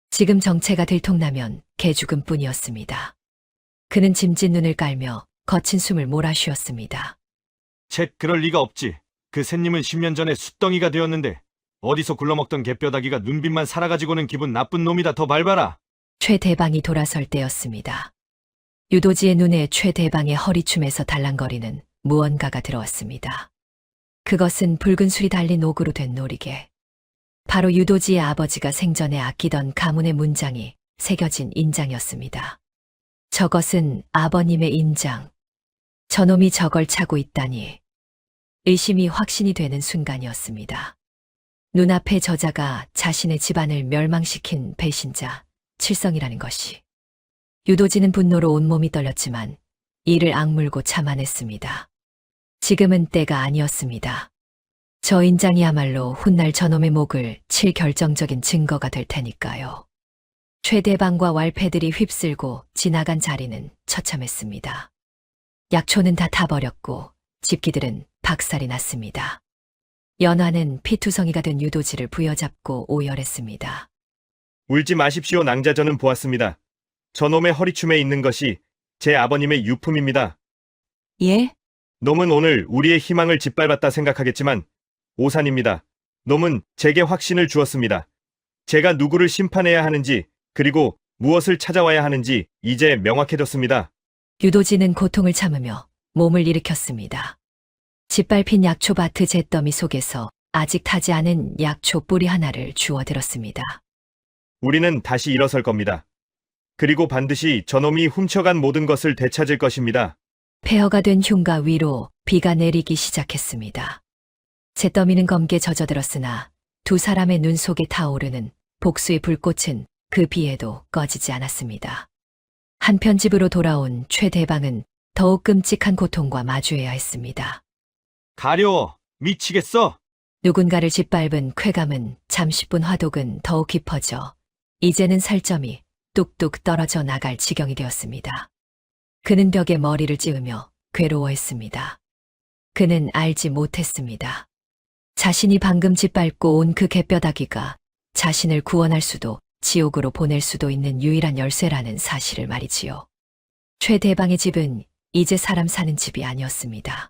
지금 정체가 들통나면 개죽음 뿐이었습니다. 그는 짐짓 눈을 깔며 거친 숨을 몰아쉬었습니다. 쳇, 그럴 리가 없지. 그 샌님은 10년 전에 숫덩이가 되었는데 어디서 굴러먹던 개뼈다귀가 눈빛만 살아가지고는 기분 나쁜 놈이다. 더 밟아라. 최대방이 돌아설 때였습니다. 유도지의 눈에 최대방의 허리춤에서 달랑거리는 무언가가 들어왔습니다. 그것은 붉은 술이 달린 옥으로 된 놀이개. 바로 유도지의 아버지가 생전에 아끼던 가문의 문장이 새겨진 인장이었습니다. 저것은 아버님의 인장. 저놈이 저걸 차고 있다니. 의심이 확신이 되는 순간이었습니다. 눈앞의 저자가 자신의 집안을 멸망시킨 배신자, 칠성이라는 것이. 유도지는 분노로 온몸이 떨렸지만 이를 악물고 참아냈습니다. 지금은 때가 아니었습니다. 저 인장이야말로 훗날 저놈의 목을 칠 결정적인 증거가 될 테니까요. 최대방과 왈패들이 휩쓸고 지나간 자리는 처참했습니다. 약초는 다 타버렸고 집기들은 박살이 났습니다. 연화는 피투성이가 된 유도지를 부여잡고 오열했습니다. 울지 마십시오, 낭자. 저는 보았습니다. 저놈의 허리춤에 있는 것이 제 아버님의 유품입니다. 예? 놈은 오늘 우리의 희망을 짓밟았다 생각하겠지만 오산입니다. 놈은 제게 확신을 주었습니다. 제가 누구를 심판해야 하는지 그리고 무엇을 찾아와야 하는지 이제 명확해졌습니다. 유도지는 고통을 참으며 몸을 일으켰습니다. 짓밟힌 약초밭의 잿더미 속에서 아직 타지 않은 약초 뿌리 하나를 주워들었습니다. 우리는 다시 일어설 겁니다. 그리고 반드시 저놈이 훔쳐간 모든 것을 되찾을 것입니다. 폐허가 된 흉가 위로 비가 내리기 시작했습니다. 잿더미는 검게 젖어들었으나 두 사람의 눈 속에 타오르는 복수의 불꽃은 그 비에도 꺼지지 않았습니다. 한편 집으로 돌아온 최대방은 더욱 끔찍한 고통과 마주해야 했습니다. 가려워. 미치겠어. 누군가를 짓밟은 쾌감은 잠시뿐 화독은 더욱 깊어져 이제는 살점이 뚝뚝 떨어져 나갈 지경이 되었습니다. 그는 벽에 머리를 찌우며 괴로워했습니다. 그는 알지 못했습니다. 자신이 방금 짓밟고 온 그 갯뼈다귀가 자신을 구원할 수도 지옥으로 보낼 수도 있는 유일한 열쇠라는 사실을 말이지요. 최대방의 집은 이제 사람 사는 집이 아니었습니다.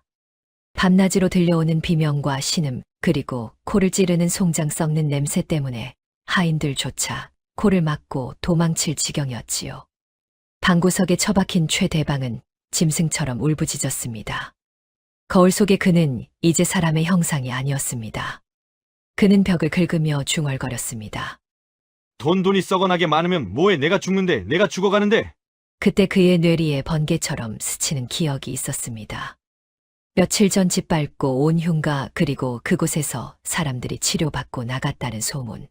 밤낮으로 들려오는 비명과 신음 그리고 코를 찌르는 송장 썩는 냄새 때문에 하인들조차 코를 막고 도망칠 지경이었지요. 방구석에 처박힌 최대방은 짐승처럼 울부짖었습니다. 거울 속의 그는 이제 사람의 형상이 아니었습니다. 그는 벽을 긁으며 중얼거렸습니다. 돈이 썩어나게 많으면 뭐해. 내가 죽는데, 내가 죽어가는데. 그때 그의 뇌리에 번개처럼 스치는 기억이 있었습니다. 며칠 전 짓밟고 온 흉가 그리고 그곳에서 사람들이 치료받고 나갔다는 소문.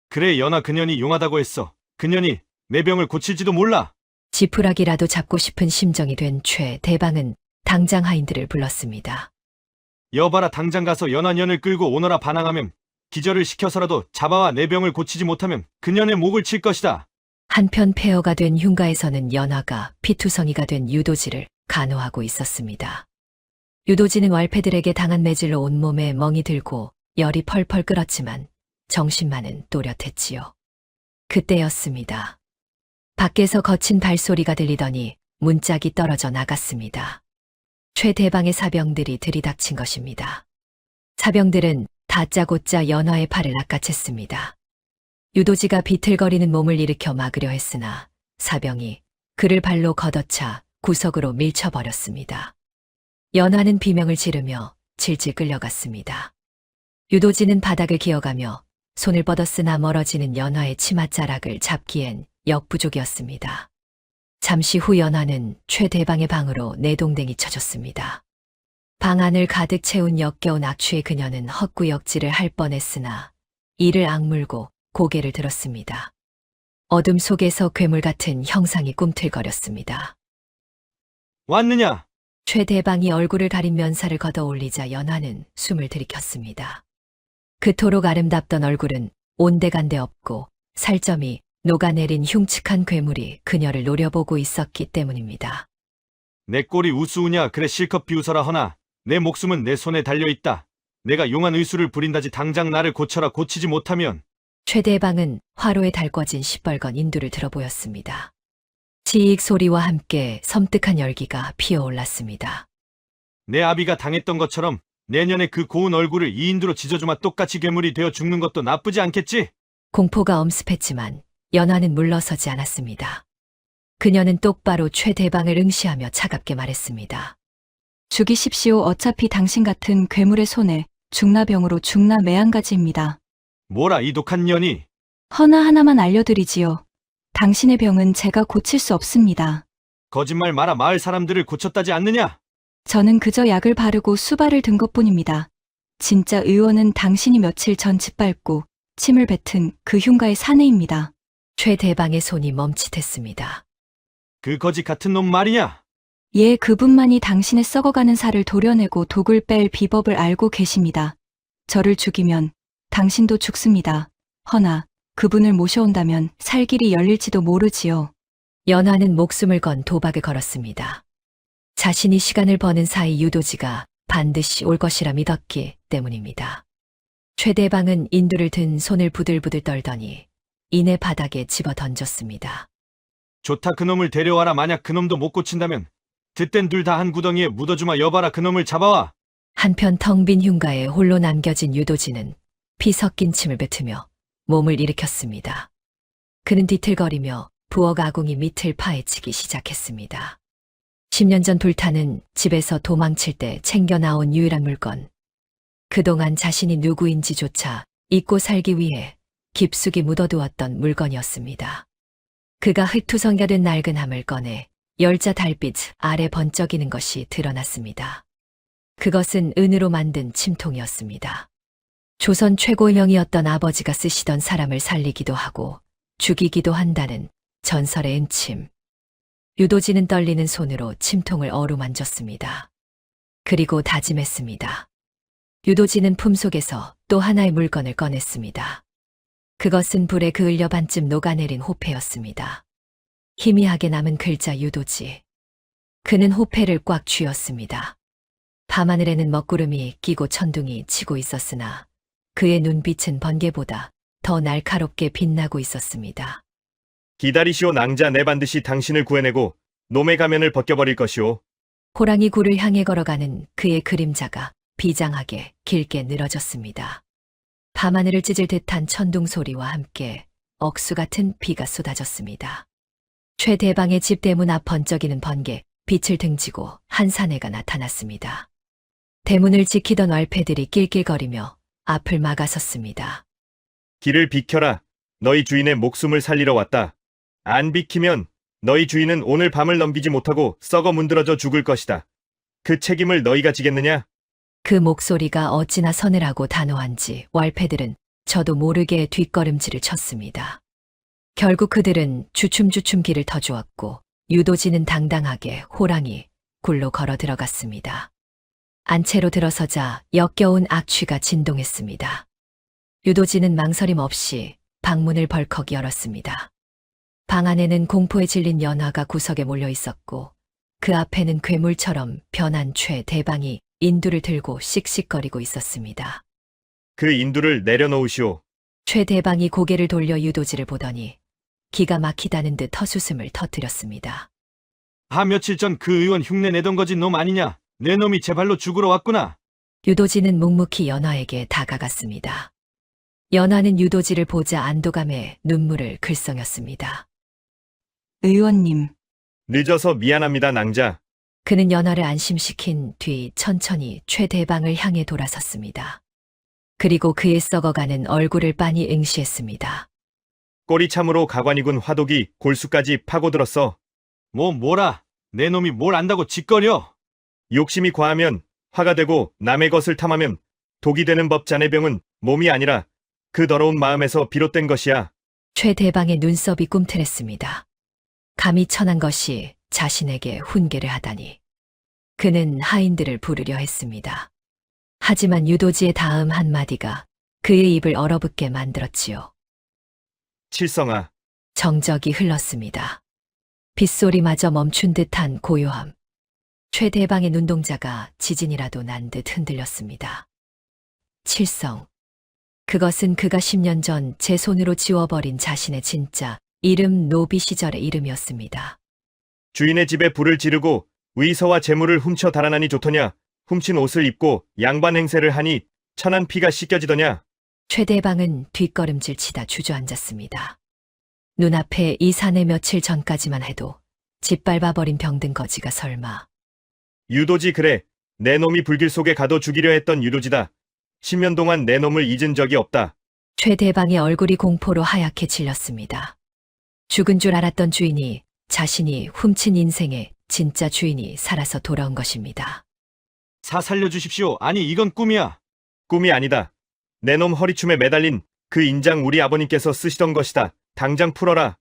그래, 연하. 그년이 용하다고 했어. 그년이 내 병을 고칠지도 몰라. 지푸라기라도 잡고 싶은 심정이 된 최대방은 당장 하인들을 불렀습니다. 여봐라. 당장 가서 연하년을 끌고 오너라. 반항하면 기절을 시켜서라도 잡아와. 내 병을 고치지 못하면 그년의 목을 칠 것이다. 한편 폐허가 된 흉가에서는 연화가 피투성이가 된 유도지를 간호하고 있었습니다. 유도지는 왈패들에게 당한 매질로 온몸에 멍이 들고 열이 펄펄 끓었지만 정신만은 또렷했지요. 그때였습니다. 밖에서 거친 발소리가 들리더니 문짝이 떨어져 나갔습니다. 최대방의 사병들이 들이닥친 것입니다. 사병들은 다짜고짜 연화의 팔을 낚아챘습니다. 유도지가 비틀거리는 몸을 일으켜 막으려 했으나 사병이 그를 발로 걷어차 구석으로 밀쳐버렸습니다. 연화는 비명을 지르며 질질 끌려갔습니다. 유도지는 바닥을 기어가며 손을 뻗었으나 멀어지는 연화의 치맛자락을 잡기엔 역부족이었습니다. 잠시 후 연화는 최대방의 방으로 내동댕이 쳐졌습니다. 방 안을 가득 채운 역겨운 악취의 그녀는 헛구역질을 할 뻔했으나 이를 악물고 고개를 들었습니다. 어둠 속에서 괴물 같은 형상이 꿈틀거렸습니다. 왔느냐? 최대방이 얼굴을 가린 면사를 걷어 올리자 연화는 숨을 들이켰습니다. 그토록 아름답던 얼굴은 온데간데 없고 살점이 녹아내린 흉측한 괴물이 그녀를 노려보고 있었기 때문입니다. 내 꼴이 우스우냐? 그래, 실컷 비웃어라. 허나 내 목숨은 내 손에 달려있다. 내가 용한 의술을 부린다지 당장 나를 고쳐라. 고치지 못하면. 최대방은 화로에 달궈진 시뻘건 인두를 들어보였습니다. 지익 소리와 함께 섬뜩한 열기가 피어올랐습니다. 내 아비가 당했던 것처럼 내년에 그 고운 얼굴을 이 인두로 지져주마. 똑같이 괴물이 되어 죽는 것도 나쁘지 않겠지? 공포가 엄습했지만 연화는 물러서지 않았습니다. 그녀는 똑바로 최대방을 응시하며 차갑게 말했습니다. 죽이십시오. 어차피 당신 같은 괴물의 손에 중나병으로 죽나 매한가지입니다. 뭐라, 이 독한 년이. 허나 하나만 알려드리지요. 당신의 병은 제가 고칠 수 없습니다. 거짓말 마라. 마을 사람들을 고쳤다지 않느냐? 저는 그저 약을 바르고 수발을 든 것뿐입니다. 진짜 의원은 당신이 며칠 전 짓밟고 침을 뱉은 그 흉가의 사내입니다. 최대방의 손이 멈칫했습니다. 그 거지 같은 놈 말이냐? 예, 그분만이 당신의 썩어가는 살을 도려내고 독을 뺄 비법을 알고 계십니다. 저를 죽이면 당신도 죽습니다. 허나 그분을 모셔온다면 살 길이 열릴지도 모르지요. 연화는 목숨을 건 도박을 걸었습니다. 자신이 시간을 버는 사이 유도지가 반드시 올 것이라 믿었기 때문입니다. 최대방은 인두를 든 손을 부들부들 떨더니 이내 바닥에 집어 던졌습니다. 좋다, 그놈을 데려와라. 만약 그놈도 못 고친다면 듣땐 둘 다 한 구덩이에 묻어주마. 여봐라, 그놈을 잡아와. 한편 텅 빈 흉가에 홀로 남겨진 유도지는 피 섞인 침을 뱉으며 몸을 일으켰습니다. 그는 뒤틀거리며 부엌 아궁이 밑을 파헤치기 시작했습니다. 10년 전 불타는 집에서 도망칠 때 챙겨 나온 유일한 물건. 그동안 자신이 누구인지조차 잊고 살기 위해 깊숙이 묻어두었던 물건이었습니다. 그가 흙투성이가 된 낡은 함을 꺼내 열자 달빛 아래 번쩍이는 것이 드러났습니다. 그것은 은으로 만든 침통이었습니다. 조선 최고의 명이었던 아버지가 쓰시던 사람을 살리기도 하고 죽이기도 한다는 전설의 은침. 유도지는 떨리는 손으로 침통을 어루만졌습니다. 그리고 다짐했습니다. 유도지는 품속에서 또 하나의 물건을 꺼냈습니다. 그것은 불에 그을려 반쯤 녹아내린 호패였습니다. 희미하게 남은 글자 유도지. 그는 호패를 꽉 쥐었습니다. 밤하늘에는 먹구름이 끼고 천둥이 치고 있었으나 그의 눈빛은 번개보다 더 날카롭게 빛나고 있었습니다. 기다리시오, 낭자. 내 반드시 당신을 구해내고 놈의 가면을 벗겨버릴 것이오. 호랑이 굴을 향해 걸어가는 그의 그림자가 비장하게 길게 늘어졌습니다. 밤하늘을 찢을 듯한 천둥 소리와 함께 억수 같은 비가 쏟아졌습니다. 최대방의 집 대문 앞 번쩍이는 번개, 빛을 등지고 한 사내가 나타났습니다. 대문을 지키던 왈패들이 낄낄거리며 앞을 막아섰습니다. 길을 비켜라. 너희 주인의 목숨을 살리러 왔다. 안 비키면 너희 주인은 오늘 밤을 넘기지 못하고 썩어 문드러져 죽을 것이다. 그 책임을 너희가 지겠느냐? 그 목소리가 어찌나 서늘하고 단호한지 왈패들은 저도 모르게 뒷걸음질을 쳤습니다. 결국 그들은 주춤주춤 길을 터주었고 유도지는 당당하게 호랑이 굴로 걸어 들어갔습니다. 안채로 들어서자 역겨운 악취가 진동했습니다. 유도지는 망설임 없이 방문을 벌컥 열었습니다. 방 안에는 공포에 질린 연화가 구석에 몰려 있었고 그 앞에는 괴물처럼 변한 최대방이 인두를 들고 씩씩거리고 있었습니다. 그 인두를 내려놓으시오. 최대방이 고개를 돌려 유도지를 보더니 기가 막히다는 듯 헛웃음을 터뜨렸습니다. 며칠 전 그 의원 흉내 내던 거지 놈 아니냐? 내 놈이 제 발로 죽으러 왔구나. 유도지는 묵묵히 연화에게 다가갔습니다. 연화는 유도지를 보자 안도감에 눈물을 글썽였습니다. 의원님, 늦어서 미안합니다, 낭자. 그는 연화를 안심시킨 뒤 천천히 최대방을 향해 돌아섰습니다. 그리고 그의 썩어가는 얼굴을 빤히 응시했습니다. 꼬리참으로 가관이군 화독이 골수까지 파고들었어. 뭐라? 내 놈이 뭘 안다고 짓거려? 욕심이 과하면 화가 되고 남의 것을 탐하면 독이 되는 법. 자네 병은 몸이 아니라 그 더러운 마음에서 비롯된 것이야. 최대방의 눈썹이 꿈틀했습니다. 감히 천한 것이 자신에게 훈계를 하다니. 그는 하인들을 부르려 했습니다. 하지만 유도지의 다음 한마디가 그의 입을 얼어붙게 만들었지요. 칠성아. 정적이 흘렀습니다. 빗소리마저 멈춘 듯한 고요함. 최대방의 눈동자가 지진이라도 난 듯 흔들렸습니다. 칠성. 그것은 그가 10년 전 제 손으로 지워버린 자신의 진짜 이름 노비 시절의 이름이었습니다. 주인의 집에 불을 지르고 의서와 재물을 훔쳐 달아나니 좋더냐? 훔친 옷을 입고 양반 행세를 하니 천한 피가 씻겨지더냐? 최대방은 뒷걸음질 치다 주저앉았습니다. 눈앞에 이 사내 며칠 전까지만 해도 짓밟아버린 병든 거지가 설마. 유도지. 그래. 내 놈이 불길 속에 가둬 죽이려 했던 유도지다. 10년 동안 내 놈을 잊은 적이 없다. 최대방의 얼굴이 공포로 하얗게 질렸습니다. 죽은 줄 알았던 주인이 자신이 훔친 인생의 진짜 주인이 살아서 돌아온 것입니다. 살려주십시오. 아니, 이건 꿈이야. 꿈이 아니다. 내 놈 허리춤에 매달린 그 인장 우리 아버님께서 쓰시던 것이다. 당장 풀어라.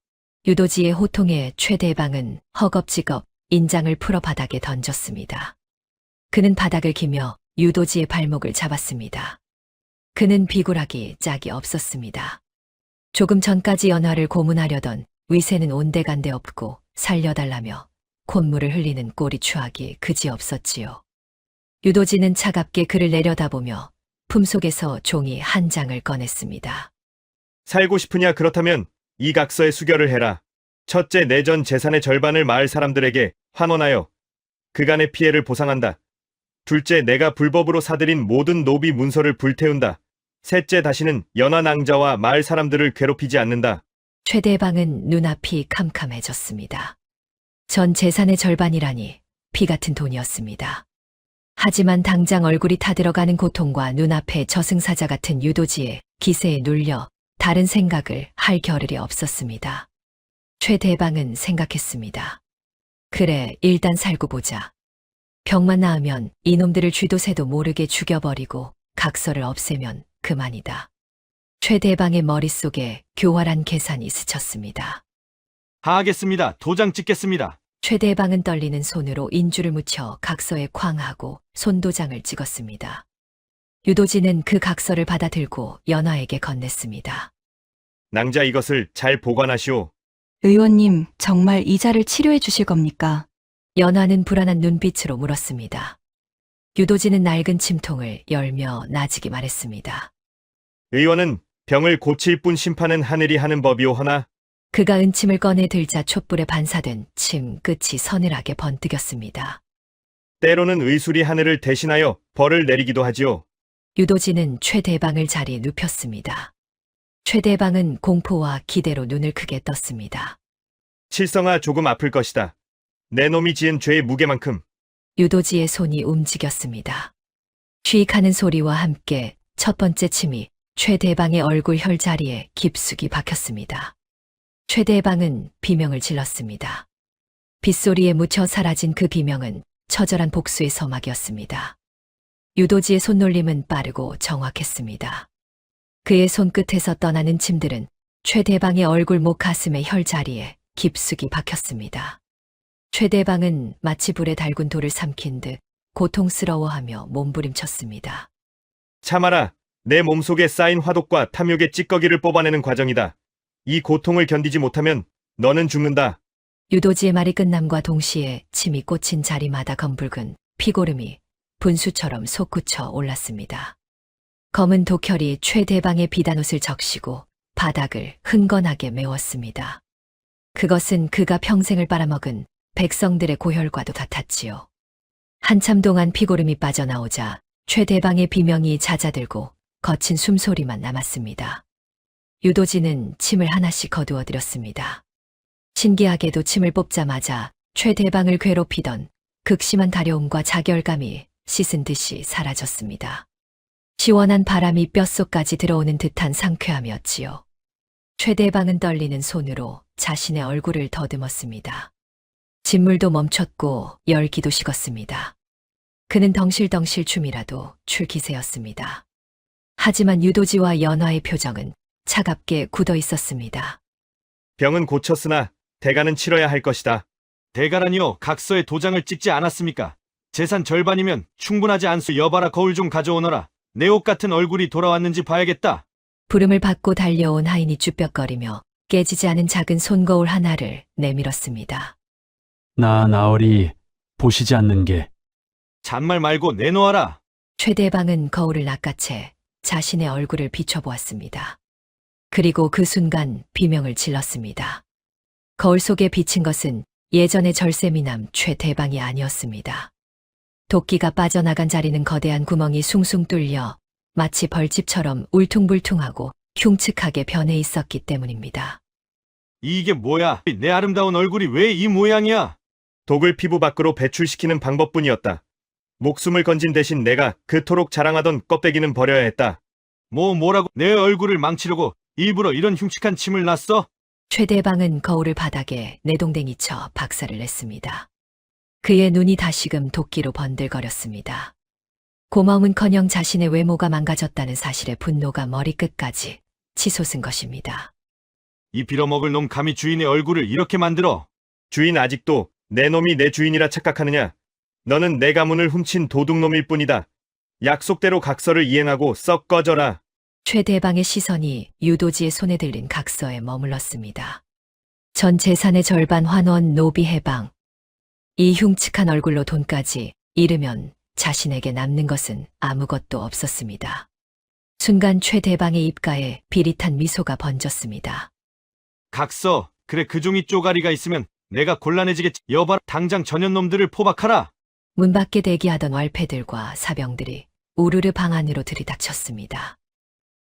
유도지의 호통에 최대방은 허겁지겁 인장을 풀어 바닥에 던졌습니다. 그는 바닥을 기며 유도지의 발목을 잡았습니다. 그는 비굴하기 짝이 없었습니다. 조금 전까지 연화를 고문하려던 위세는 온데간데 없고 살려달라며 콧물을 흘리는 꼴이 추하기 그지없었지요. 유도지는 차갑게 그를 내려다보며 품속에서 종이 한 장을 꺼냈습니다. 살고 싶으냐 그렇다면 이 각서에 수결을 해라. 첫째, 내전 재산의 절반을 마을 사람들에게 환원하여 그간의 피해를 보상한다. 둘째, 내가 불법으로 사들인 모든 노비 문서를 불태운다. 셋째, 다시는 연화 낭자와 마을 사람들을 괴롭히지 않는다. 최대방은 눈앞이 캄캄해졌습니다. 전 재산의 절반이라니 피 같은 돈이었습니다. 하지만 당장 얼굴이 타들어가는 고통과 눈앞에 저승사자 같은 유도지의 기세에 눌려 다른 생각을 할 겨를이 없었습니다. 최대방은 생각했습니다. 그래, 일단 살고 보자. 병만 나으면 이놈들을 쥐도 새도 모르게 죽여버리고 각서를 없애면 그만이다. 최대방의 머릿속에 교활한 계산이 스쳤습니다. 하겠습니다. 도장 찍겠습니다. 최대방은 떨리는 손으로 인주를 묻혀 각서에 쾅하고 손도장을 찍었습니다. 유도지는 그 각서를 받아 들고 연화에게 건넸습니다. 낭자, 이것을 잘 보관하시오. 의원님, 정말 이자를 치료해 주실 겁니까? 연화는 불안한 눈빛으로 물었습니다. 유도지는 낡은 침통을 열며 나직이 말했습니다. 의원은 병을 고칠 뿐 심판은 하늘이 하는 법이오. 허나 그가 은침을 꺼내 들자 촛불에 반사된 침 끝이 서늘하게 번뜩였습니다. 때로는 의술이 하늘을 대신하여 벌을 내리기도 하지요. 유도지는 최대방을 자리에 눕혔습니다. 최대방은 공포와 기대로 눈을 크게 떴습니다. 칠성아, 조금 아플 것이다. 내 놈이 지은 죄의 무게만큼. 유도지의 손이 움직였습니다. 쉬익하는 소리와 함께 첫 번째 침이 최대방의 얼굴 혈자리에 깊숙이 박혔습니다. 최대방은 비명을 질렀습니다. 빗소리에 묻혀 사라진 그 비명은 처절한 복수의 서막이었습니다. 유도지의 손놀림은 빠르고 정확했습니다. 그의 손끝에서 떠나는 침들은 최대방의 얼굴, 목, 가슴의 혈자리에 깊숙이 박혔습니다. 최대방은 마치 불에 달군 돌을 삼킨 듯 고통스러워하며 몸부림쳤습니다. 참아라. 내 몸속에 쌓인 화독과 탐욕의 찌꺼기를 뽑아내는 과정이다. 이 고통을 견디지 못하면 너는 죽는다. 유도지의 말이 끝남과 동시에 침이 꽂힌 자리마다 검붉은 피고름이 분수처럼 솟구쳐 올랐습니다. 검은 독혈이 최대방의 비단옷을 적시고 바닥을 흥건하게 메웠습니다. 그것은 그가 평생을 빨아먹은 백성들의 고혈과도 같았지요. 한참 동안 피고름이 빠져나오자 최대방의 비명이 잦아들고 거친 숨소리만 남았습니다. 유도지는 침을 하나씩 거두어들였습니다. 신기하게도 침을 뽑자마자 최대방을 괴롭히던 극심한 다려움과 자결감이 씻은 듯이 사라졌습니다. 시원한 바람이 뼛속까지 들어오는 듯한 상쾌함이었지요. 최대방은 떨리는 손으로 자신의 얼굴을 더듬었습니다. 진물도 멈췄고 열기도 식었습니다. 그는 덩실덩실 춤이라도 출 기세였습니다. 하지만 유도지와 연화의 표정은 차갑게 굳어 있었습니다. 병은 고쳤으나 대가는 치러야 할 것이다. 대가라니요, 각서에 도장을 찍지 않았습니까? 재산 절반이면 충분하지 않소. 여봐라, 거울 좀 가져오너라. 내 옷 같은 얼굴이 돌아왔는지 봐야겠다. 부름을 받고 달려온 하인이 쭈뼛거리며 깨지지 않은 작은 손거울 하나를 내밀었습니다. 나으리 보시지 않는 게. 잔말 말고 내놓아라. 최대방은 거울을 낚아채 자신의 얼굴을 비춰보았습니다. 그리고 그 순간 비명을 질렀습니다. 거울 속에 비친 것은 예전의 절세미남 최대방이 아니었습니다. 도끼가 빠져나간 자리는 거대한 구멍이 숭숭 뚫려 마치 벌집처럼 울퉁불퉁하고 흉측하게 변해 있었기 때문입니다. 이게 뭐야? 내 아름다운 얼굴이 왜 이 모양이야? 독을 피부 밖으로 배출시키는 방법뿐이었다. 목숨을 건진 대신 내가 그토록 자랑하던 껍데기는 버려야 했다. 뭐라고 내 얼굴을 망치려고 일부러 이런 흉측한 침을 놨어? 최대방은 거울을 바닥에 내동댕이 쳐 박살을 냈습니다. 그의 눈이 다시금 도끼로 번들거렸습니다. 고마움은커녕 자신의 외모가 망가졌다는 사실에 분노가 머리끝까지 치솟은 것입니다. 이 빌어먹을 놈 감히 주인의 얼굴을 이렇게 만들어. 주인, 아직도 내 놈이 내 주인이라 착각하느냐? 너는 내 가문을 훔친 도둑놈일 뿐이다. 약속대로 각서를 이행하고 썩 꺼져라. 최대방의 시선이 유도지의 손에 들린 각서에 머물렀습니다. 전 재산의 절반 환원 노비 해방. 이 흉측한 얼굴로 돈까지 잃으면 자신에게 남는 것은 아무것도 없었습니다. 순간 최대방의 입가에 비릿한 미소가 번졌습니다. 각서, 그래 그 종이 쪼가리가 있으면 내가 곤란해지겠지. 여봐라, 당장 전현놈들을 포박하라. 문 밖에 대기하던 왈패들과 사병들이 우르르 방 안으로 들이닥쳤습니다.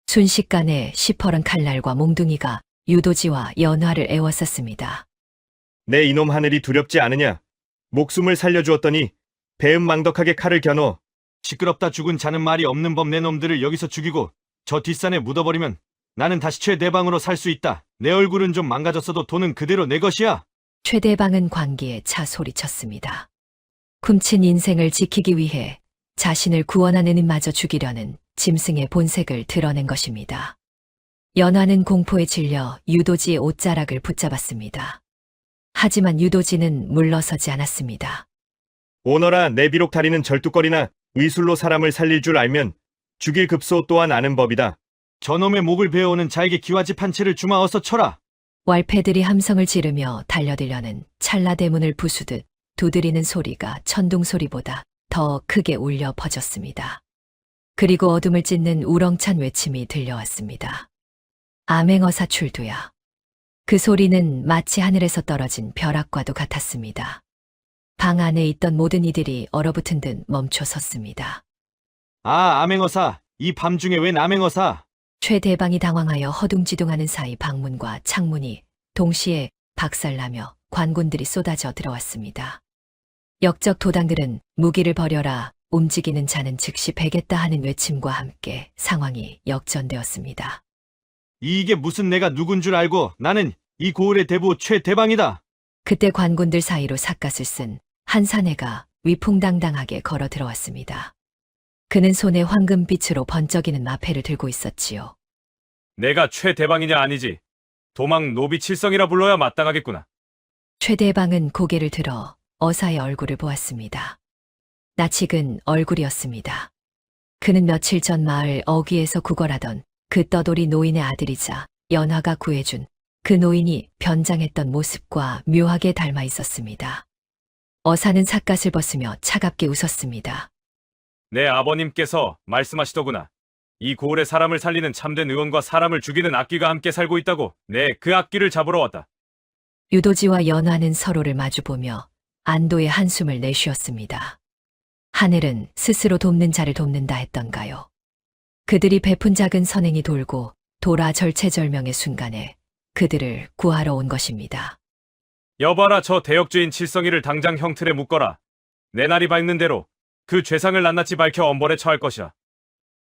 순식간에 시퍼런 칼날과 몽둥이가 유도지와 연화를 에워쌌습니다. 내 이놈 하늘이 두렵지 않으냐? 목숨을 살려주었더니 배은망덕하게 칼을 겨누어. 시끄럽다. 죽은 자는 말이 없는 법. 내 놈들을 여기서 죽이고 저 뒷산에 묻어버리면 나는 다시 최대방으로 살 수 있다. 내 얼굴은 좀 망가졌어도 돈은 그대로 내 것이야. 최대방은 광기에 차 소리쳤습니다. 훔친 인생을 지키기 위해 자신을 구원하는 인마저 죽이려는 짐승의 본색을 드러낸 것입니다. 연화는 공포에 질려 유도지의 옷자락을 붙잡았습니다. 하지만 유도지는 물러서지 않았습니다. 오너라, 내 비록 다리는 절뚝거리나 의술로 사람을 살릴 줄 알면 죽일 급소 또한 아는 법이다. 저놈의 목을 베어오는 자에게 기와집 한 채를 주마. 어서 쳐라. 왈패들이 함성을 지르며 달려들려는 찰나대문을 부수듯 두드리는 소리가 천둥 소리보다 더 크게 울려 퍼졌습니다. 그리고 어둠을 찢는 우렁찬 외침이 들려왔습니다. 암행어사 출두야. 그 소리는 마치 하늘에서 떨어진 벼락과도 같았습니다. 방 안에 있던 모든 이들이 얼어붙은 듯 멈춰 섰습니다. 아, 암행어사. 이 밤중에 웬 암행어사? 최대방이 당황하여 허둥지둥하는 사이 방문과 창문이 동시에 박살나며 관군들이 쏟아져 들어왔습니다. 역적 도당들은 무기를 버려라, 움직이는 자는 즉시 베겠다 하는 외침과 함께 상황이 역전되었습니다. 이게 무슨, 내가 누군 줄 알고? 나는 이 고을의 대부 최대방이다. 그때 관군들 사이로 삿갓을 쓴 한 사내가 위풍당당하게 걸어 들어왔습니다. 그는 손에 황금빛으로 번쩍이는 마패를 들고 있었지요. 내가 최대방이냐 아니지. 도망 노비 칠성이라 불러야 마땅하겠구나. 최대방은 고개를 들어 어사의 얼굴을 보았습니다. 낯익은 얼굴이었습니다. 그는 며칠 전 마을 어귀에서 구걸하던 그 떠돌이 노인의 아들이자 연화가 구해준 그 노인이 변장했던 모습과 묘하게 닮아 있었습니다. 어사는 삿갓을 벗으며 차갑게 웃었습니다. 내 아버님께서 말씀하시더구나. 이 고을에 사람을 살리는 참된 의원과 사람을 죽이는 악귀가 함께 살고 있다고. 네, 그 악귀를 잡으러 왔다. 유도지와 연화는 서로를 마주보며 안도의 한숨을 내쉬었습니다. 하늘은 스스로 돕는 자를 돕는다 했던가요? 그들이 베푼 작은 선행이 돌고 돌아 절체절명의 순간에 그들을 구하러 온 것입니다. 여봐라, 저 대역죄인 칠성이를 당장 형틀에 묶어라. 내 날이 밝는 대로 그 죄상을 낱낱이 밝혀 엄벌에 처할 것이야.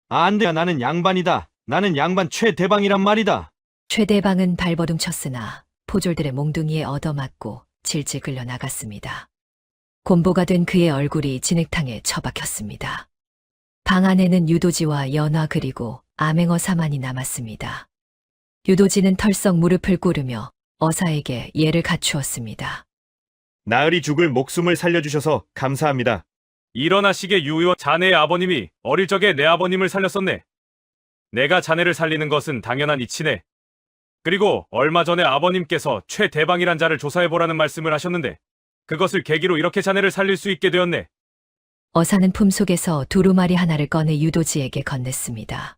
아, 안 돼. 나는 양반이다. 나는 양반 최대방이란 말이다. 최대방은 발버둥 쳤으나 포졸들의 몽둥이에 얻어맞고 질질 끌려 나갔습니다. 곤보가 된 그의 얼굴이 진흙탕에 처박혔습니다. 방 안에는 유도지와 연화 그리고 암행어사만이 남았습니다. 유도지는 털썩 무릎을 꿇으며 어사에게 예를 갖추었습니다. 나으리 죽을 목숨을 살려주셔서 감사합니다. 일어나시게 유의원, 자네의 아버님이 어릴 적에 내 아버님을 살렸었네. 내가 자네를 살리는 것은 당연한 이치네. 그리고 얼마 전에 아버님께서 최대방이란 자를 조사해보라는 말씀을 하셨는데 그것을 계기로 이렇게 자네를 살릴 수 있게 되었네. 어사는 품속에서 두루마리 하나를 꺼내 유도지에게 건넸습니다.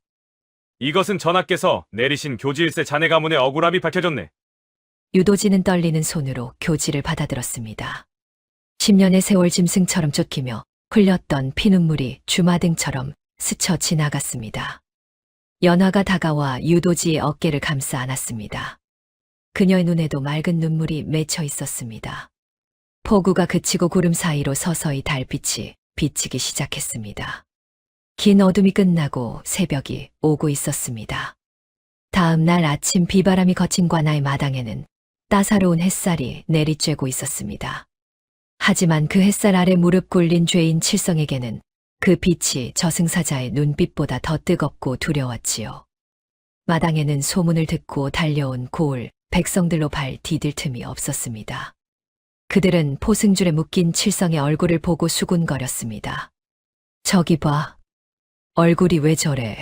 이것은 전하께서 내리신 교지일세 자네 가문의 억울함이 밝혀졌네. 유도지는 떨리는 손으로 교지를 받아들었습니다. 10년의 세월 짐승처럼 쫓기며 흘렸던 피눈물이 주마등처럼 스쳐 지나갔습니다. 연화가 다가와 유도지의 어깨를 감싸 안았습니다. 그녀의 눈에도 맑은 눈물이 맺혀 있었습니다. 폭우가 그치고 구름 사이로 서서히 달빛이 비치기 시작했습니다. 긴 어둠이 끝나고 새벽이 오고 있었습니다. 다음 날 아침 비바람이 거친 관아의 마당에는 따사로운 햇살이 내리쬐고 있었습니다. 하지만 그 햇살 아래 무릎 꿇린 죄인 칠성에게는 그 빛이 저승사자의 눈빛보다 더 뜨겁고 두려웠지요. 마당에는 소문을 듣고 달려온 고을 백성들로 발 디딜 틈이 없었습니다. 그들은 포승줄에 묶인 칠성의 얼굴을 보고 수군거렸습니다. 저기 봐. 얼굴이 왜 저래.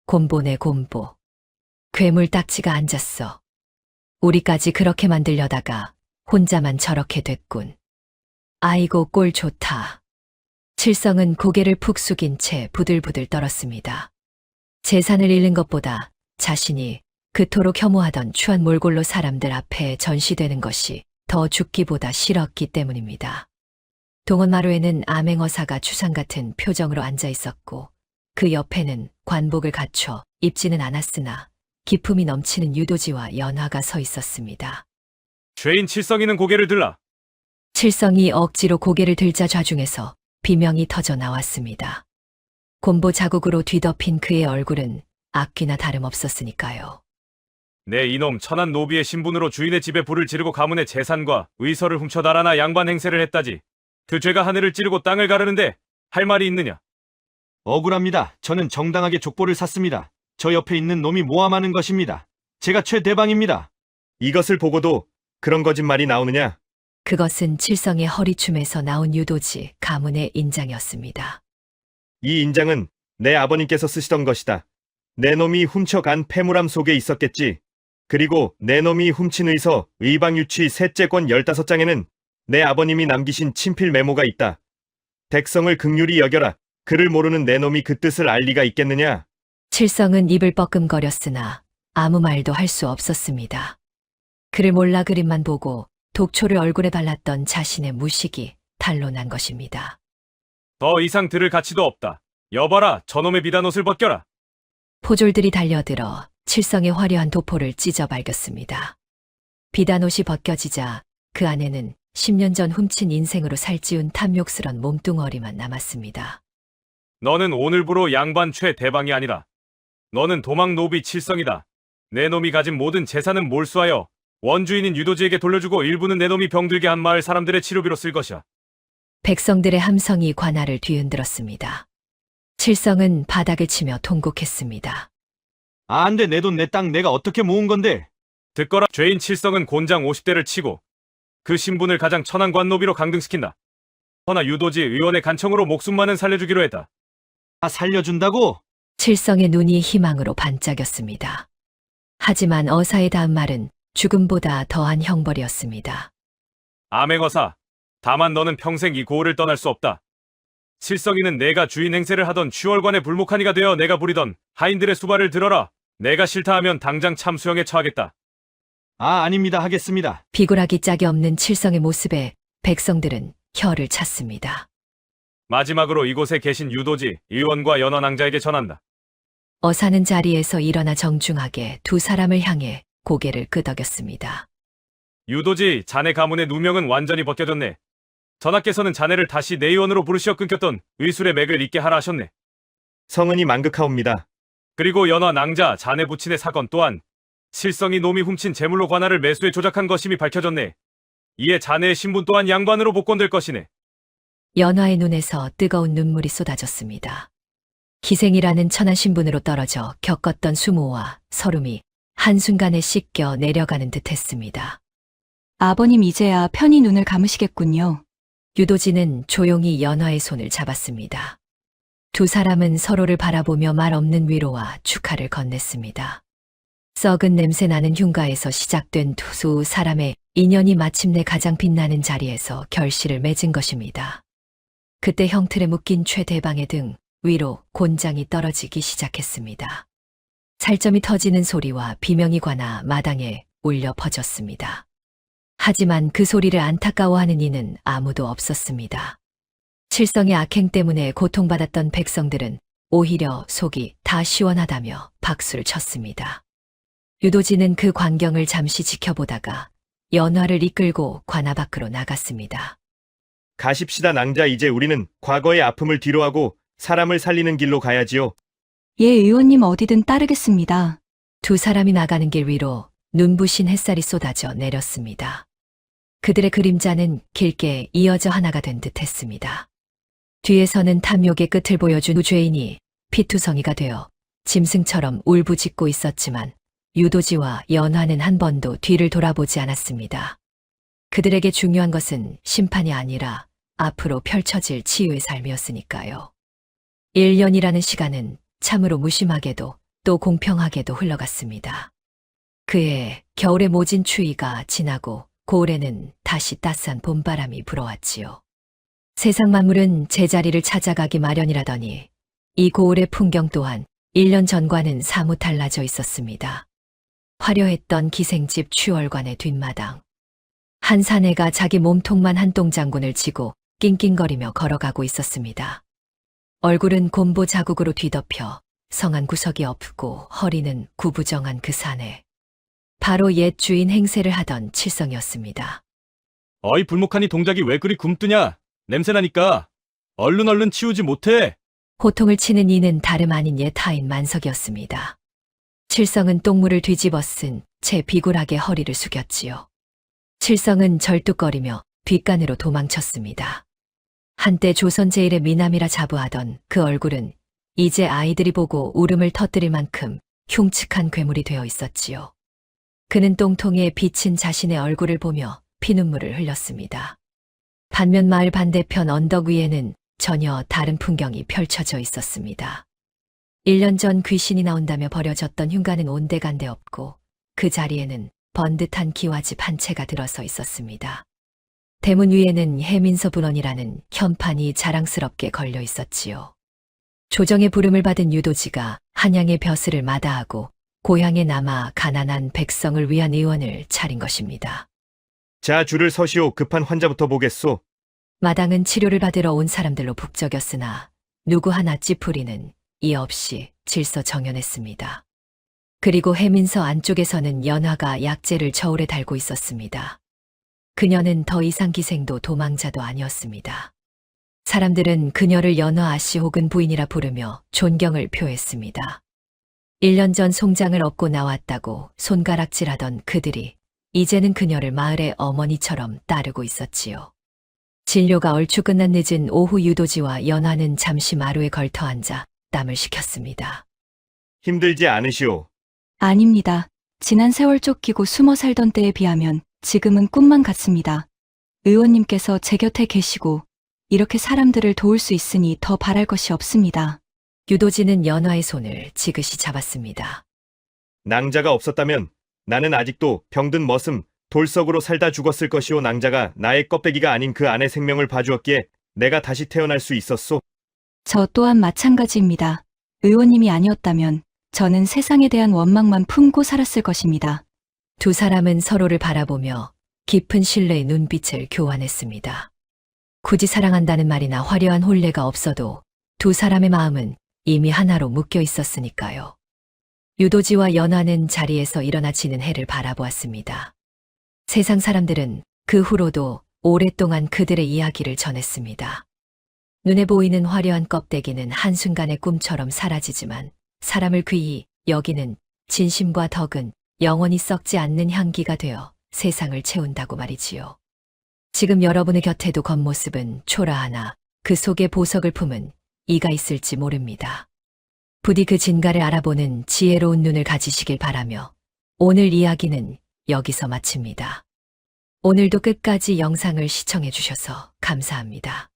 곰보네 곰보. 괴물 딱지가 앉았어. 우리까지 그렇게 만들려다가 혼자만 저렇게 됐군. 아이고 꼴 좋다. 칠성은 고개를 푹 숙인 채 부들부들 떨었습니다. 재산을 잃는 것보다 자신이 그토록 혐오하던 추한 몰골로 사람들 앞에 전시되는 것이 더 죽기보다 싫었기 때문입니다. 동원마루에는 암행어사가 추상 같은 표정으로 앉아 있었고 그 옆에는 관복을 갖춰 입지는 않았으나 기품이 넘치는 유도지와 연화가 서 있었습니다. 죄인 칠성이는 고개를 들라. 칠성이 억지로 고개를 들자 좌중에서 비명이 터져 나왔습니다. 곰보 자국으로 뒤덮인 그의 얼굴은 악귀나 다름없었으니까요. 내 이놈 천한 노비의 신분으로 주인의 집에 불을 지르고 가문의 재산과 의서를 훔쳐 달아나 양반 행세를 했다지. 그 죄가 하늘을 찌르고 땅을 가르는데 할 말이 있느냐? 억울합니다. 저는 정당하게 족보를 샀습니다. 저 옆에 있는 놈이 모함하는 것입니다. 제가 최대방입니다. 이것을 보고도 그런 거짓말이 나오느냐? 그것은 칠성의 허리춤에서 나온 유도지 가문의 인장이었습니다. 이 인장은 내 아버님께서 쓰시던 것이다. 내 놈이 훔쳐간 폐물함 속에 있었겠지. 그리고 내 놈이 훔친 의서 의방유치 셋째 권 15장에는 내 아버님이 남기신 친필 메모가 있다. 백성을 긍휼히 여겨라. 그를 모르는 내 놈이 그 뜻을 알 리가 있겠느냐? 칠성은 입을 뻐끔거렸으나 아무 말도 할 수 없었습니다. 그를 몰라 그림만 보고 독초를 얼굴에 발랐던 자신의 무식이 탄로난 것입니다. 더 이상 들을 가치도 없다. 여봐라, 저놈의 비단옷을 벗겨라. 포졸들이 달려들어 칠성의 화려한 도포를 찢어 발겼습니다. 비단옷이 벗겨지자 그 안에는 10년 전 훔친 인생으로 살찌운 탐욕스런 몸뚱어리만 남았습니다. 너는 오늘부로 양반 최대방이 아니라 너는 도망 노비 칠성이다. 내 놈이 가진 모든 재산은 몰수하여 원주인인 유도지에게 돌려주고 일부는 내 놈이 병들게 한 마을 사람들의 치료비로 쓸 것이야. 백성들의 함성이 관할을 뒤흔들었습니다. 칠성은 바닥을 치며 통곡했습니다. 안 돼, 내 돈, 내 땅 내가 어떻게 모은 건데? 듣거라, 죄인 칠성은 곤장 50대를 치고 그 신분을 가장 천한 관노비로 강등시킨다. 허나 유도지 의원의 간청으로 목숨만은 살려주기로 했다. 다 살려준다고? 칠성의 눈이 희망으로 반짝였습니다. 하지만 어사의 다음 말은 죽음보다 더한 형벌이었습니다. 암행어사, 다만 너는 평생 이 고을을 떠날 수 없다. 칠성이는 내가 주인 행세를 하던 취월관의 불목하니가 되어 내가 부리던 하인들의 수발을 들어라. 내가 싫다 하면 당장 참수형에 처하겠다. 아닙니다. 하겠습니다. 비굴하기 짝이 없는 칠성의 모습에 백성들은 혀를 찼습니다. 마지막으로 이곳에 계신 유도지 의원과 연원왕자에게 전한다. 어사는 자리에서 일어나 정중하게 두 사람을 향해 고개를 끄덕였습니다. 유도지, 자네 가문의 누명은 완전히 벗겨졌네. 전하께서는 자네를 다시 내 의원으로 부르시어 끊겼던 의술의 맥을 잇게 하라 하셨네. 성은이 만극하옵니다. 그리고 연원왕자, 자네 부친의 사건 또한 칠성이 놈이 훔친 재물로 관할을 매수해 조작한 것임이 밝혀졌네. 이에 자네의 신분 또한 양반으로 복권될 것이네. 연화의 눈에서 뜨거운 눈물이 쏟아졌습니다. 기생이라는 천한 신분으로 떨어져 겪었던 수모와 서름이 한순간에 씻겨 내려가는 듯 했습니다. 아버님 이제야 편히 눈을 감으시겠군요. 유도지는 조용히 연화의 손을 잡았습니다. 두 사람은 서로를 바라보며 말 없는 위로와 축하를 건넸습니다. 썩은 냄새 나는 흉가에서 시작된 두 사람의 인연이 마침내 가장 빛나는 자리에서 결실을 맺은 것입니다. 그때 형틀에 묶인 최대방의 등 위로 곤장이 떨어지기 시작했습니다. 살점이 터지는 소리와 비명이 관아 마당에 울려 퍼졌습니다. 하지만 그 소리를 안타까워하는 이는 아무도 없었습니다. 칠성의 악행 때문에 고통받았던 백성들은 오히려 속이 다 시원하다며 박수를 쳤습니다. 유도지는 그 광경을 잠시 지켜보다가 연화를 이끌고 관아 밖으로 나갔습니다. 가십시다, 낭자. 이제 우리는 과거의 아픔을 뒤로하고 사람을 살리는 길로 가야지요. 예, 의원님 어디든 따르겠습니다. 두 사람이 나가는 길 위로 눈부신 햇살이 쏟아져 내렸습니다. 그들의 그림자는 길게 이어져 하나가 된 듯 했습니다. 뒤에서는 탐욕의 끝을 보여준 죄인이 피투성이가 되어 짐승처럼 울부짖고 있었지만 유도지와 연화는 한 번도 뒤를 돌아보지 않았습니다. 그들에게 중요한 것은 심판이 아니라 앞으로 펼쳐질 치유의 삶이었으니까요. 1년이라는 시간은 참으로 무심하게도 또 공평하게도 흘러갔습니다. 그해 겨울의 모진 추위가 지나고 고을에는 다시 따스한 봄바람이 불어왔지요. 세상 만물은 제자리를 찾아가기 마련이라더니 이 고을의 풍경 또한 1년 전과는 사뭇 달라져 있었습니다. 화려했던 기생집 취월관의 뒷마당. 한 사내가 자기 몸통만 한 똥장군을 쥐고 낑낑거리며 걸어가고 있었습니다. 얼굴은 곰보 자국으로 뒤덮여 성한 구석이 없고 허리는 구부정한 그 사내. 바로 옛 주인 행세를 하던 칠성이었습니다. 어이 불목하니 동작이 왜 그리 굼뜨냐? 냄새나니까. 얼른 치우지 못해. 호통을 치는 이는 다름 아닌 옛 하인 만석이었습니다. 칠성은 똥물을 뒤집어 쓴 채 비굴하게 허리를 숙였지요. 칠성은 절뚝거리며 뒷간으로 도망쳤습니다. 한때 조선 제일의 미남이라 자부하던 그 얼굴은 이제 아이들이 보고 울음을 터뜨릴 만큼 흉측한 괴물이 되어 있었지요. 그는 똥통에 비친 자신의 얼굴을 보며 피눈물을 흘렸습니다. 반면 마을 반대편 언덕 위에는 전혀 다른 풍경이 펼쳐져 있었습니다. 1년 전 귀신이 나온다며 버려졌던 흉가는 온데간데 없고 그 자리에는 번듯한 기와집 한 채가 들어서 있었습니다. 대문 위에는 해민서 분원이라는 현판이 자랑스럽게 걸려 있었지요. 조정의 부름을 받은 유도지가 한양의 벼슬을 마다하고 고향에 남아 가난한 백성을 위한 의원을 차린 것입니다. 자, 줄을 서시오. 급한 환자부터 보겠소. 마당은 치료를 받으러 온 사람들로 북적였으나 누구 하나 찌푸리는 이 없이 질서정연했습니다. 그리고 해민서 안쪽에서는 연화가 약재를 저울에 달고 있었습니다. 그녀는 더 이상 기생도 도망자도 아니었습니다. 사람들은 그녀를 연화 아씨 혹은 부인이라 부르며 존경을 표했습니다. 1년 전 송장을 얻고 나왔다고 손가락질하던 그들이 이제는 그녀를 마을의 어머니처럼 따르고 있었지요. 진료가 얼추 끝난 늦은 오후 유도지와 연화는 잠시 마루에 걸터 앉아 땀을 식혔습니다. 힘들지 않으시오. 아닙니다. 지난 세월 쫓기고 숨어 살던 때에 비하면 지금은 꿈만 같습니다. 의원님께서 제 곁에 계시고 이렇게 사람들을 도울 수 있으니 더 바랄 것이 없습니다. 유도지는 연화의 손을 지그시 잡았습니다. 낭자가 없었다면 나는 아직도 병든 머슴 돌석으로 살다 죽었을 것이오. 낭자가 나의 껍데기가 아닌 그 안의 생명을 봐주었기에 내가 다시 태어날 수 있었소. 저 또한 마찬가지입니다. 의원님이 아니었다면 저는 세상에 대한 원망만 품고 살았을 것입니다. 두 사람은 서로를 바라보며 깊은 신뢰의 눈빛을 교환했습니다. 굳이 사랑한다는 말이나 화려한 혼례가 없어도 두 사람의 마음은 이미 하나로 묶여 있었으니까요. 유도지와 연화는 자리에서 일어나 지는 해를 바라보았습니다. 세상 사람들은 그 후로도 오랫동안 그들의 이야기를 전했습니다. 눈에 보이는 화려한 껍데기는 한순간의 꿈처럼 사라지지만 사람을 귀히 여기는 진심과 덕은 영원히 썩지 않는 향기가 되어 세상을 채운다고 말이지요. 지금 여러분의 곁에도 겉모습은 초라하나 그 속에 보석을 품은 이가 있을지 모릅니다. 부디 그 진가를 알아보는 지혜로운 눈을 가지시길 바라며 오늘 이야기는 여기서 마칩니다. 오늘도 끝까지 영상을 시청해 주셔서 감사합니다.